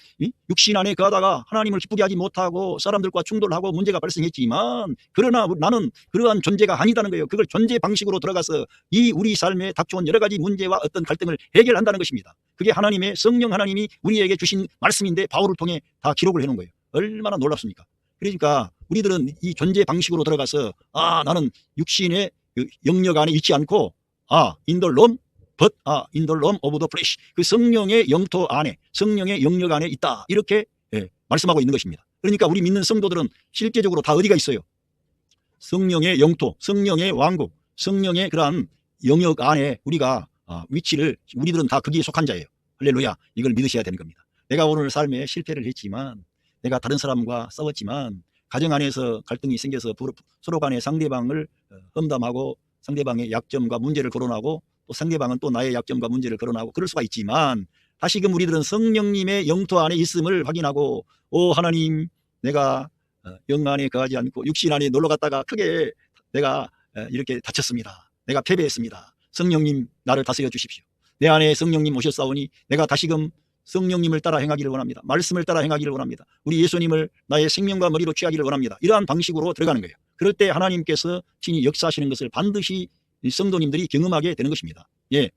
육신 안에 거하다가 하나님을 기쁘게 하지 못하고 사람들과 충돌하고 문제가 발생했지만 그러나 나는 그러한 존재가 아니다는 거예요. 그걸 존재 방식으로 들어가서 이 우리 삶에 닥쳐온 여러 가지 문제와 어떤 갈등을 해결한다는 것입니다. 그게 하나님의 성령 하나님이 우리에게 주신 말씀인데 바울을 통해 다 기록을 해놓은 거예요. 얼마나 놀랍습니까? 그러니까 우리들은 이 존재 방식으로 들어가서 나는 육신의 영역 안에 있지 않고 in the realm but in the realm of the flesh, 그 성령의 영토 안에, 성령의 영역 안에 있다, 이렇게 말씀하고 있는 것입니다. 그러니까 우리 믿는 성도들은 실제적으로 다 어디가 있어요? 성령의 영토, 성령의 왕국, 성령의 그러한 영역 안에 우리가 위치를, 우리들은 다 거기에 속한 자예요. 할렐루야. 이걸 믿으셔야 되는 겁니다. 내가 오늘 삶에 실패를 했지만 내가 다른 사람과 싸웠지만 가정 안에서 갈등이 생겨서 서로 간에 상대방을 험담하고 상대방의 약점과 문제를 거론하고 또 상대방은 또 나의 약점과 문제를 거론하고 그럴 수가 있지만 다시금 우리들은 성령님의 영토 안에 있음을 확인하고 오 하나님 내가 영 안에 거하지 않고 육신 안에 놀러 갔다가 크게 내가 이렇게 다쳤습니다. 내가 패배했습니다. 성령님 나를 다스려 주십시오. 내 안에 성령님 오셨사오니 내가 다시금 성령님을 따라 행하기를 원합니다. 말씀을 따라 행하기를 원합니다. 우리 예수님을 나의 생명과 머리로 취하기를 원합니다. 이러한 방식으로 들어가는 거예요. 그럴 때 하나님께서 친히 역사하시는 것을 반드시 성도님들이 경험하게 되는 것입니다. 예.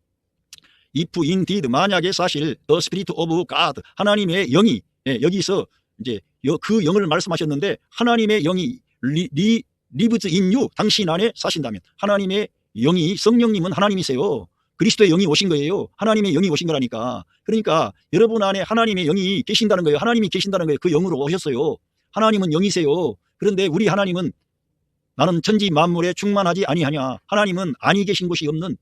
If indeed 만약에 사실 the Spirit of God 하나님의 영이 여기서 이제 그 영을 말씀하셨는데 하나님의 영이 lives in you 당신 안에 사신다면 하나님의 영이 성령님은 하나님이세요. 그리스도의 영이 오신 거예요. 하나님의 영이 오신 거라니까. 그러니까 여러분 안에 하나님의 영이 계신다는 거예요. 하나님이 계신다는 거예요. 그 영으로 오셨어요. 하나님은 영이세요. 그런데 우리 하나님은 나는 천지 만물에 충만하지 아니하냐. 하나님은 아니 계신 곳이 없는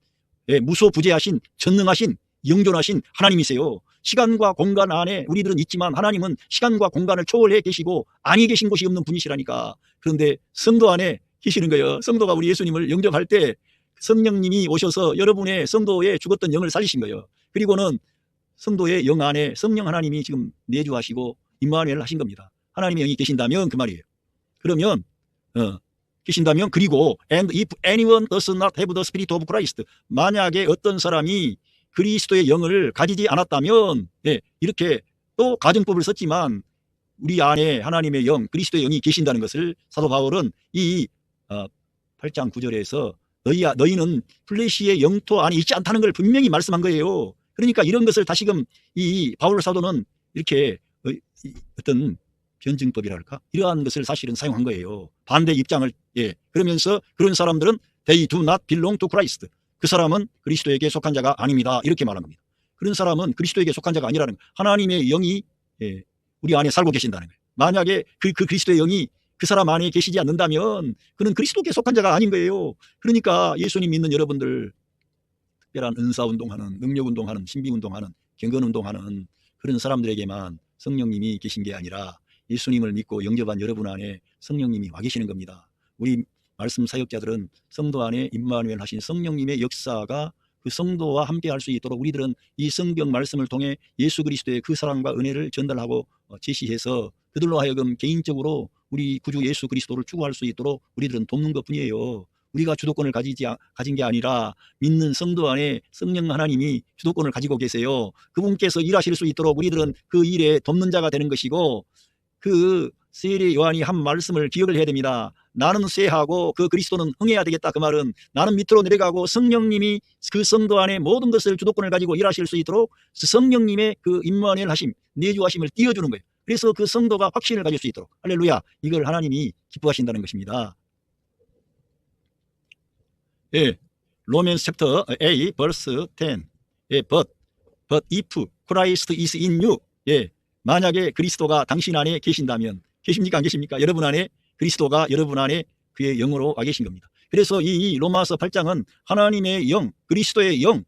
무소부재하신 전능하신 영존하신 하나님이세요. 시간과 공간 안에 우리들은 있지만 하나님은 시간과 공간을 초월해 계시고 아니 계신 곳이 없는 분이시라니까. 그런데 성도 안에 계시는 거예요. 성도가 우리 예수님을 영접할 때 성령님이 오셔서 여러분의 성도의 죽었던 영을 살리신 거예요. 그리고는 성도의 영 안에 성령 하나님이 지금 내주하시고 임마누엘 하신 겁니다. 하나님의 영이 계신다면 그 말이에요. 그러면 계신다면 그리고 and if anyone does not have the spirit of Christ 만약에 어떤 사람이 그리스도의 영을 가지지 않았다면 이렇게 또 가정법을 썼지만 우리 안에 하나님의 영 그리스도의 영이 계신다는 것을 사도 바울은 이 8장 9절에서 너희는 플래시의 영토 안에 있지 않다는 걸 분명히 말씀한 거예요. 그러니까 이런 것을 다시금 이 바울 사도는 이렇게 어떤 변증법이랄까 이러한 것을 사실은 사용한 거예요. 반대 입장을 그러면서 그런 사람들은 they do not belong to Christ 그 사람은 그리스도에게 속한 자가 아닙니다. 이렇게 말한 겁니다. 그런 사람은 그리스도에게 속한 자가 아니라는 거예요. 하나님의 영이 우리 안에 살고 계신다는 거예요. 만약에 그 그리스도의 영이 그 사람 안에 계시지 않는다면 그는 그리스도께 속한 자가 아닌 거예요. 그러니까 예수님 믿는 여러분들 특별한 은사운동하는 능력운동하는 신비운동하는 경건운동하는 그런 사람들에게만 성령님이 계신 게 아니라 예수님을 믿고 영접한 여러분 안에 성령님이 와 계시는 겁니다. 우리 말씀 사역자들은 성도 안에 임마누엘 하신 성령님의 역사가 그 성도와 함께 할 수 있도록 우리들은 이 성경 말씀을 통해 예수 그리스도의 그 사랑과 은혜를 전달하고 제시해서 그들로 하여금 개인적으로 우리 구주 예수 그리스도를 추구할 수 있도록 우리들은 돕는 것뿐이에요. 우리가 주도권을 가진 게 아니라 믿는 성도 안에 성령 하나님이 주도권을 가지고 계세요. 그분께서 일하실 수 있도록 우리들은 그 일에 돕는 자가 되는 것이고 그 세례 요한이 한 말씀을 기억을 해야 됩니다. 나는 쇠하고 그 그리스도는 흥해야 되겠다. 그 말은 나는 밑으로 내려가고 성령님이 그 성도 안에 모든 것을 주도권을 가지고 일하실 수 있도록 성령님의 그 임마누엘 하심 내주하심을 띄워주는 거예요. 그래서 그 성도가 확신을 가질 수 있도록 할렐루야 이걸 하나님이 기뻐하신다는 것입니다. 로맨스 챕터 8 verse 10 but if Christ is in you 만약에 그리스도가 당신 안에 계신다면 계십니까 안 계십니까? 여러분 안에 그리스도가 여러분 안에 그의 영으로 와 계신 겁니다. 그래서 이 로마서 8장은 하나님의 영 그리스도의 영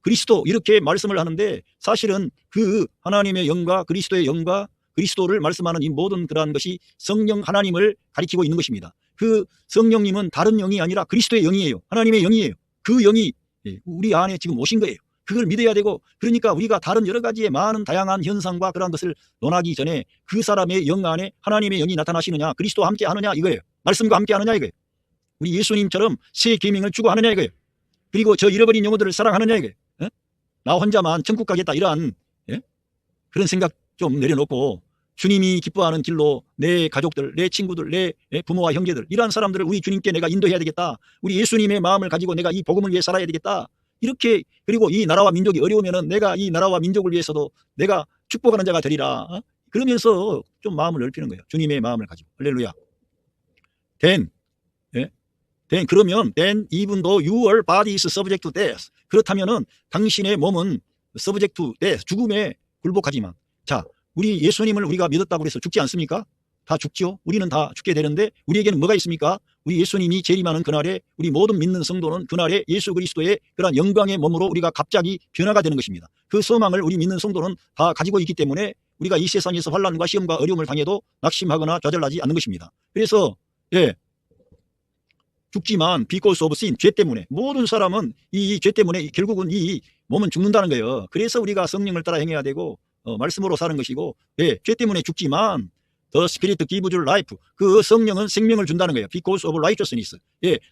그리스도 이렇게 말씀을 하는데 사실은 그 하나님의 영과 그리스도의 영과 그리스도를 말씀하는 이 모든 그러한 것이 성령 하나님을 가리키고 있는 것입니다. 그 성령님은 다른 영이 아니라 그리스도의 영이에요. 하나님의 영이에요. 그 영이 우리 안에 지금 오신 거예요. 그걸 믿어야 되고 그러니까 우리가 다른 여러 가지의 많은 다양한 현상과 그러한 것을 논하기 전에 그 사람의 영 안에 하나님의 영이 나타나시느냐 그리스도와 함께 하느냐 이거예요. 말씀과 함께 하느냐 이거예요. 우리 예수님처럼 새 계명을 주고 하느냐 이거예요. 그리고 저 잃어버린 영혼들을 사랑하느냐 이거예요. 나 혼자만 천국 가겠다 이러한 그런 생각 좀 내려놓고 주님이 기뻐하는 길로 내 가족들, 내 친구들, 내 부모와 형제들 이러한 사람들을 우리 주님께 내가 인도해야 되겠다. 우리 예수님의 마음을 가지고 내가 이 복음을 위해 살아야 되겠다. 이렇게 그리고 이 나라와 민족이 어려우면은 내가 이 나라와 민족을 위해서도 내가 축복하는 자가 되리라. 그러면서 좀 마음을 넓히는 거예요. 주님의 마음을 가지고. 할렐루야. then 그러면 then even though your body is subject to death 그렇다면은 당신의 몸은 subject to death 죽음에 굴복하지만 자 우리 예수님을 우리가 믿었다고 해서 죽지 않습니까? 다 죽죠. 우리는 다 죽게 되는데 우리에게는 뭐가 있습니까? 우리 예수님이 재림하는 그날에 우리 모든 믿는 성도는 그날에 예수 그리스도의 그런 영광의 몸으로 우리가 갑자기 변화가 되는 것입니다. 그 소망을 우리 믿는 성도는 다 가지고 있기 때문에 우리가 이 세상에서 환난과 시험과 어려움을 당해도 낙심하거나 좌절하지 않는 것입니다. 그래서 죽지만 because of sin, 죄 때문에 모든 사람은 이 죄 때문에 결국은 이 몸은 죽는다는 거예요. 그래서 우리가 성령을 따라 행해야 되고 말씀으로 사는 것이고 죄 때문에 죽지만 The Spirit gives you life, 그 성령은 생명을 준다는 거예요. Because of righteousness,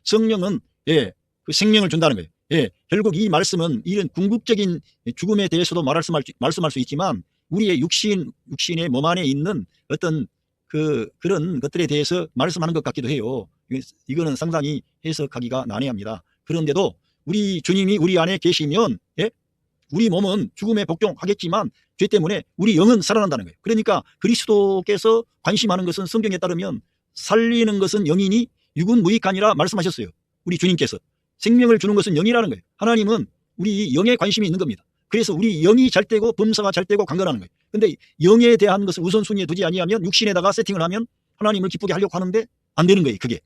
성령은 그 생명을 준다는 거예요. 결국 이 말씀은 이런 궁극적인 죽음에 대해서도 말씀할 수 있지만 우리의 육신의 몸 안에 있는 어떤 그런 것들에 대해서 말씀하는 것 같기도 해요. 이거는 상당히 해석하기가 난해합니다. 그런데도 우리 주님이 우리 안에 계시면 우리 몸은 죽음에 복종하겠지만 죄 때문에 우리 영은 살아난다는 거예요. 그러니까 그리스도께서 관심하는 것은 성경에 따르면 살리는 것은 영이니 육은 무익하니라 말씀하셨어요. 우리 주님께서 생명을 주는 것은 영이라는 거예요. 하나님은 우리 영에 관심이 있는 겁니다. 그래서 우리 영이 잘 되고 범사가 잘 되고 강건하는 거예요. 근데 영에 대한 것을 우선순위에 두지 아니하면 육신에다가 세팅을 하면 하나님을 기쁘게 하려고 하는데 안 되는 거예요. 그게.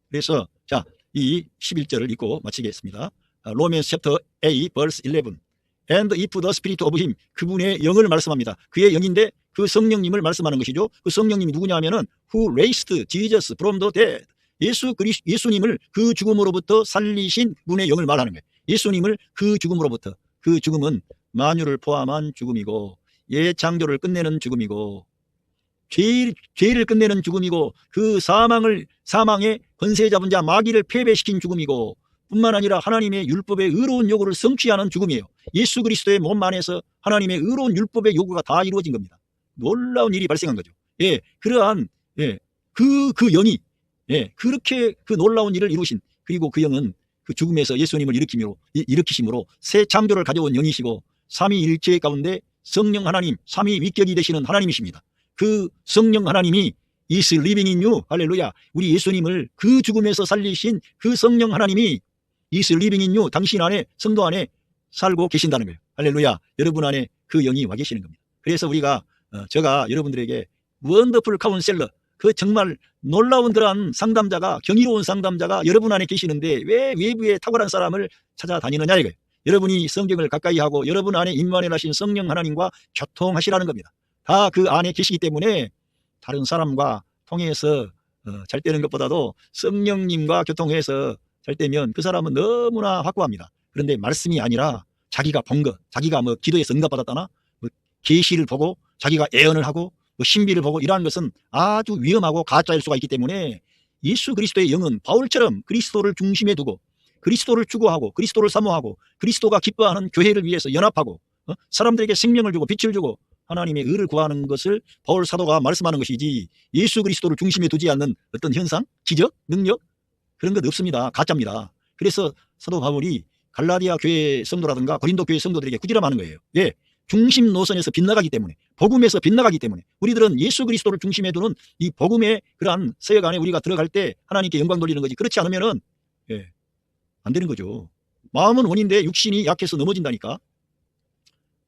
그래서 자, 이 11절을 읽고 마치겠습니다. Romans chapter 8 verse 11. And if the spirit of him, 그분의 영을 말씀합니다. 그의 영인데 그 성령님을 말씀하는 것이죠. 그 성령님이 누구냐 하면은 who raised Jesus from the dead. 예수님을 그 죽음으로부터 살리신 분의 영을 말하는 거예요. 예수님을 그 죽음으로부터, 그 죽음은 만유를 포함한 죽음이고 창조를 끝내는 죽음이고 죄를 끝내는 죽음이고 그 사망의 권세 잡은 자 마귀를 패배시킨 죽음이고 뿐만 아니라 하나님의 율법의 의로운 요구를 성취하는 죽음이에요. 예수 그리스도의 몸 안에서 하나님의 의로운 율법의 요구가 다 이루어진 겁니다. 놀라운 일이 발생한 거죠. 그러한 그 영이 그렇게 그 놀라운 일을 이루신, 그리고 그 영은 그 죽음에서 예수님을 일으키심으로 새 창조를 가져온 영이시고 삼위일체 가운데 성령 하나님, 삼위위격이 되시는 하나님이십니다. 그 성령 하나님이 is living in you. 할렐루야. 우리 예수님을 그 죽음에서 살리신 그 성령 하나님이 is living in you. 당신 안에, 성도 안에 살고 계신다는 거예요. 할렐루야. 여러분 안에 그 영이 와 계시는 겁니다. 그래서 제가 여러분들에게 원더풀 카운셀러, 그 정말 놀라운 그러한 상담자가, 경이로운 상담자가 여러분 안에 계시는데 왜 외부의 탁월한 사람을 찾아다니느냐 이거예요. 여러분이 성경을 가까이 하고 여러분 안에 임만하신 성령 하나님과 교통하시라는 겁니다. 다 그 안에 계시기 때문에 다른 사람과 통해서 잘 되는 것보다도 성령님과 교통해서 잘 되면 그 사람은 너무나 확고합니다. 그런데 말씀이 아니라 자기가 본 것, 자기가 뭐 기도에서 응답받았다나 뭐 계시를 보고 자기가 예언을 하고 뭐 신비를 보고 이러한 것은 아주 위험하고 가짜일 수가 있기 때문에 예수 그리스도의 영은 바울처럼 그리스도를 중심에 두고 그리스도를 추구하고 그리스도를 사모하고 그리스도가 기뻐하는 교회를 위해서 연합하고 사람들에게 생명을 주고 빛을 주고 하나님의 의를 구하는 것을 바울 사도가 말씀하는 것이지, 예수 그리스도를 중심에 두지 않는 어떤 현상, 기적, 능력 그런 것 없습니다. 가짜입니다. 그래서 사도 바울이 갈라디아 교회 성도라든가 고린도 교회 성도들에게 꾸지람하는 거예요. 중심 노선에서 빗나가기 때문에, 복음에서 빗나가기 때문에 우리들은 예수 그리스도를 중심에 두는 이 복음의 그러한 서역 안에 우리가 들어갈 때 하나님께 영광 돌리는 거지, 그렇지 않으면은 안 되는 거죠. 마음은 원인데 육신이 약해서 넘어진다니까.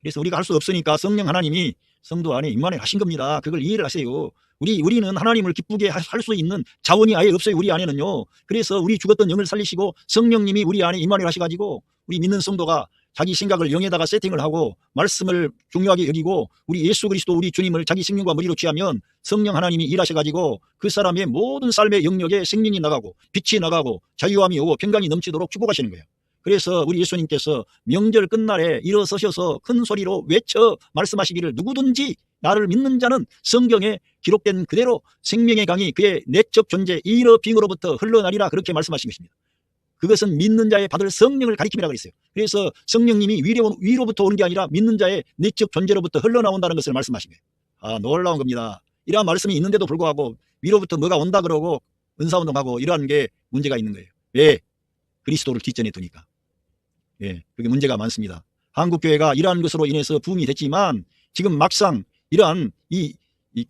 그래서 우리가 할 수 없으니까 성령 하나님이 성도 안에 임만해 하신 겁니다. 그걸 이해를 하세요. 우리는 하나님을 기쁘게 할 수 있는 자원이 아예 없어요. 우리 안에는요. 그래서 우리 죽었던 영을 살리시고 성령님이 우리 안에 임만해 하셔가지고 우리 믿는 성도가 자기 생각을 영에다가 세팅을 하고 말씀을 중요하게 여기고 우리 예수 그리스도 우리 주님을 자기 생명과 머리로 취하면 성령 하나님이 일하셔가지고 그 사람의 모든 삶의 영역에 생명이 나가고 빛이 나가고 자유함이 오고 평강이 넘치도록 축복하시는 거예요. 그래서 우리 예수님께서 명절 끝날에 일어서셔서 큰 소리로 외쳐 말씀하시기를 누구든지 나를 믿는 자는 성경에 기록된 그대로 생명의 강이 그의 내적 존재 이러 빙으로부터 흘러나리라, 그렇게 말씀하신 것입니다. 그것은 믿는 자의 받을 성령을 가리킴이라고 했어요. 그래서 성령님이 위로부터 오는 게 아니라 믿는 자의 내적 존재로부터 흘러나온다는 것을 말씀하신 거예요. 놀라운 겁니다. 이러한 말씀이 있는데도 불구하고 위로부터 뭐가 온다 그러고 은사운동하고 이러한 게 문제가 있는 거예요. 왜? 그리스도를 뒷전에 두니까. 그게 문제가 많습니다. 한국교회가 이러한 것으로 인해서 부흥이 됐지만 지금 막상 이러한 이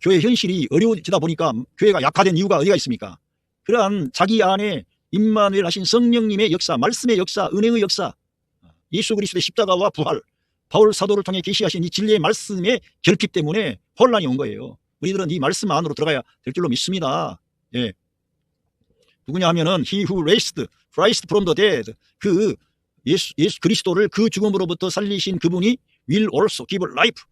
교회 현실이 어려워지다 보니까 교회가 약화된 이유가 어디가 있습니까? 그러한 자기 안에 임마누엘 하신 성령님의 역사, 말씀의 역사, 은혜의 역사, 예수 그리스도의 십자가와 부활, 바울 사도를 통해 계시하신 이 진리의 말씀의 결핍 때문에 혼란이 온 거예요. 우리들은 이 말씀 안으로 들어가야 될 줄로 믿습니다. 누구냐 하면은 He who raised Christ from the dead, 그 예수 그리스도를 그 죽음으로부터 살리신 그분이 will also give life,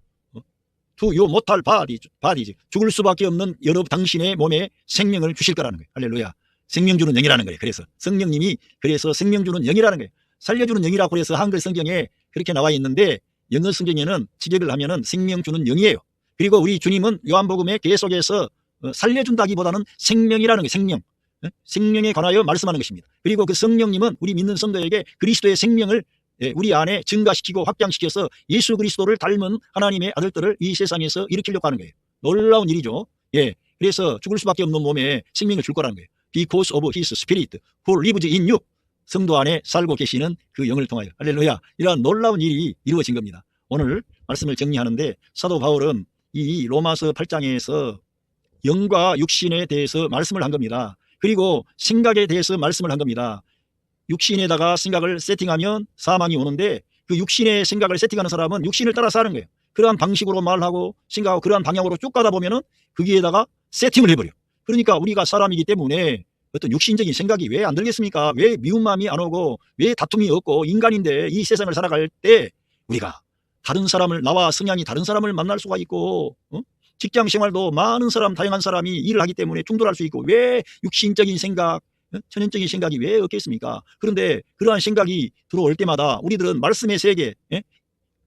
to your mortal bodies. 죽을 수밖에 없는 당신의 몸에 생명을 주실 거라는 거예요. 할렐루야. 생명 주는 영이라는 거예요. 그래서 성령님이 그래서 생명 주는 영이라는 거예요. 살려주는 영이라고 그래서 한글 성경에 그렇게 나와 있는데 영어 성경에는 직역을 하면은 생명 주는 영이에요. 그리고 우리 주님은 요한복음에 계속해서 살려준다기보다는 생명이라는 게 생명에 관하여 말씀하는 것입니다. 그리고 그 성령님은 우리 믿는 성도에게 그리스도의 생명을 우리 안에 증가시키고 확장시켜서 예수 그리스도를 닮은 하나님의 아들들을 이 세상에서 일으키려고 하는 거예요. 놀라운 일이죠. 그래서 죽을 수밖에 없는 몸에 생명을 줄 거라는 거예요. Because of his spirit who lives in you. 성도 안에 살고 계시는 그 영을 통하여. 할렐루야. 이러한 놀라운 일이 이루어진 겁니다. 오늘 말씀을 정리하는데 사도 바울은 이 로마서 8장에서 영과 육신에 대해서 말씀을 한 겁니다. 그리고 생각에 대해서 말씀을 한 겁니다. 육신에다가 생각을 세팅하면 사망이 오는데 그 육신의 생각을 세팅하는 사람은 육신을 따라 사는 거예요. 그러한 방식으로 말하고 생각하고 그러한 방향으로 쭉 가다 보면은 거기에다가 세팅을 해버려. 그러니까 우리가 사람이기 때문에 어떤 육신적인 생각이 왜 안 들겠습니까? 왜 미운 마음이 안 오고 왜 다툼이 없고 인간인데 이 세상을 살아갈 때 우리가 다른 사람을 나와 성향이 다른 사람을 만날 수가 있고 직장 생활도 많은 사람 다양한 사람이 일을 하기 때문에 충돌할 수 있고 왜 육신적인 생각 천연적인 생각이 왜 없겠습니까? 그런데 그러한 생각이 들어올 때마다 우리들은 말씀의 세계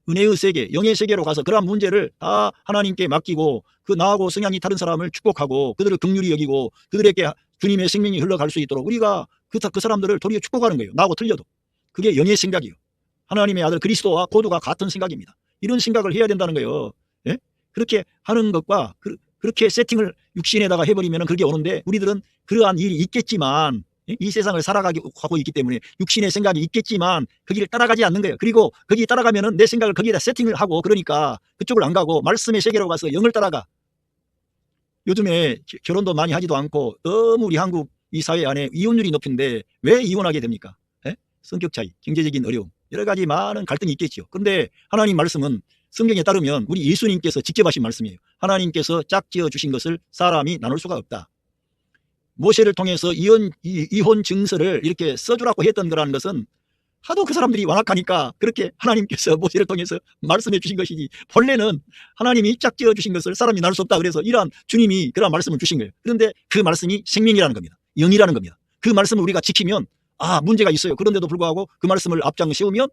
은혜의 세계 영의 세계로 가서 그러한 문제를 다 하나님께 맡기고 그 나하고 성향이 다른 사람을 축복하고 그들을 긍휼히 여기고 그들에게 주님의 생명이 흘러갈 수 있도록 우리가 그 사람들을 도리어 축복하는 거예요. 나하고 틀려도. 그게 영의 생각이에요. 하나님의 아들 그리스도와 고도가 같은 생각입니다. 이런 생각을 해야 된다는 거예요. 그렇게 하는 것과 그렇게 세팅을 육신에다가 해버리면 그게 오는데 우리들은 그러한 일이 있겠지만 이 세상을 살아가고 있기 때문에 육신의 생각이 있겠지만 거기를 따라가지 않는 거예요. 그리고 거기 따라가면은 내 생각을 거기에다 세팅을 하고 그러니까 그쪽을 안 가고 말씀의 세계로 가서 영을 따라가. 요즘에 결혼도 많이 하지도 않고 너무 우리 한국 이 사회 안에 이혼율이 높은데 왜 이혼하게 됩니까? 성격 차이, 경제적인 어려움, 여러 가지 많은 갈등이 있겠죠. 그런데 하나님 말씀은 성경에 따르면 우리 예수님께서 직접 하신 말씀이에요. 하나님께서 짝지어 주신 것을 사람이 나눌 수가 없다. 모세를 통해서 이혼 증서를 이렇게 써주라고 했던 거라는 것은 하도 그 사람들이 완악하니까 그렇게 하나님께서 모세를 통해서 말씀해 주신 것이지 본래는 하나님이 짝지어 주신 것을 사람이 나눌 수 없다. 그래서 이러한 주님이 그러한 말씀을 주신 거예요. 그런데 그 말씀이 생명이라는 겁니다. 영이라는 겁니다. 그 말씀을 우리가 지키면 문제가 있어요. 그런데도 불구하고 그 말씀을 앞장 세우면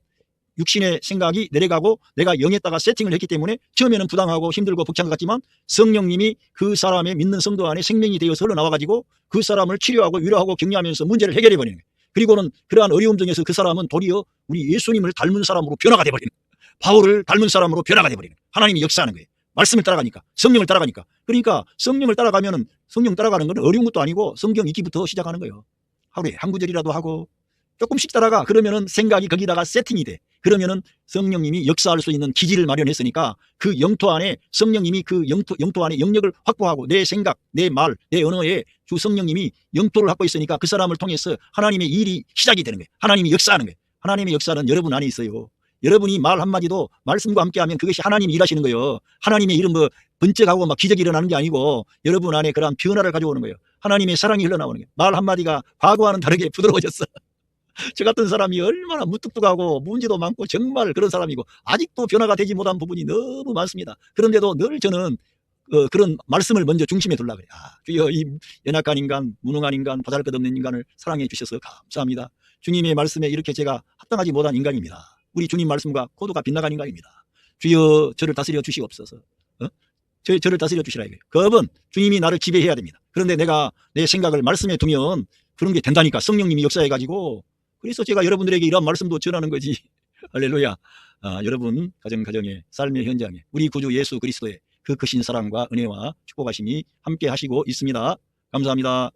육신의 생각이 내려가고 내가 영에다가 세팅을 했기 때문에 처음에는 부당하고 힘들고 벅찬 것 같지만 성령님이 그 사람의 믿는 성도 안에 생명이 되어서 흘러나와가지고 그 사람을 치료하고 위로하고 격려하면서 문제를 해결해버리는 거예요. 그리고는 그러한 어려움 중에서 그 사람은 도리어 우리 예수님을 닮은 사람으로 변화가 돼버리는 거예요. 바울을 닮은 사람으로 변화가 돼버리는 거예요. 하나님이 역사하는 거예요. 말씀을 따라가니까 성령을 따라가니까. 그러니까 성령을 따라가면은 성령 따라가는 건 어려운 것도 아니고 성경 읽기부터 시작하는 거예요. 하루에 한 구절이라도 하고 조금씩 따라가. 그러면은 생각이 거기다가 세팅이 돼. 그러면은 성령님이 역사할 수 있는 기지를 마련했으니까 그 영토 안에 성령님이 그 영토 안에 영역을 확보하고 내 생각, 내 말, 내 언어에 주 성령님이 영토를 갖고 있으니까 그 사람을 통해서 하나님의 일이 시작이 되는 거예요. 하나님이 역사하는 거예요. 하나님의 역사는 여러분 안에 있어요. 여러분이 말 한마디도 말씀과 함께하면 그것이 하나님이 일하시는 거예요. 하나님의 이름 번쩍하고 막 기적이 일어나는 게 아니고 여러분 안에 그러한 변화를 가져오는 거예요. 하나님의 사랑이 흘러나오는 거예요. 말 한마디가 과거와는 다르게 부드러워졌어. 저 같은 사람이 얼마나 무뚝뚝하고 문제도 많고 정말 그런 사람이고 아직도 변화가 되지 못한 부분이 너무 많습니다. 그런데도 늘 저는 그런 말씀을 먼저 중심에 두려고 그래요. 주여 이 연약한 인간, 무능한 인간, 보잘것없는 인간을 사랑해 주셔서 감사합니다. 주님의 말씀에 이렇게 제가 합당하지 못한 인간입니다. 우리 주님 말씀과 고도가 빗나간 인간입니다. 주여 저를 다스려 주시옵소서. 저를 다스려 주시라 이거예요. 그건 주님이 나를 지배해야 됩니다. 그런데 내가 내 생각을 말씀에 두면 그런 게 된다니까. 성령님이 역사해가지고. 그래서 제가 여러분들에게 이런 말씀도 전하는 거지. 할렐루야. 여러분 가정의 삶의 현장에 우리 구주 예수 그리스도의 그 크신 사랑과 은혜와 축복하심이 함께 하시고 있습니다. 감사합니다.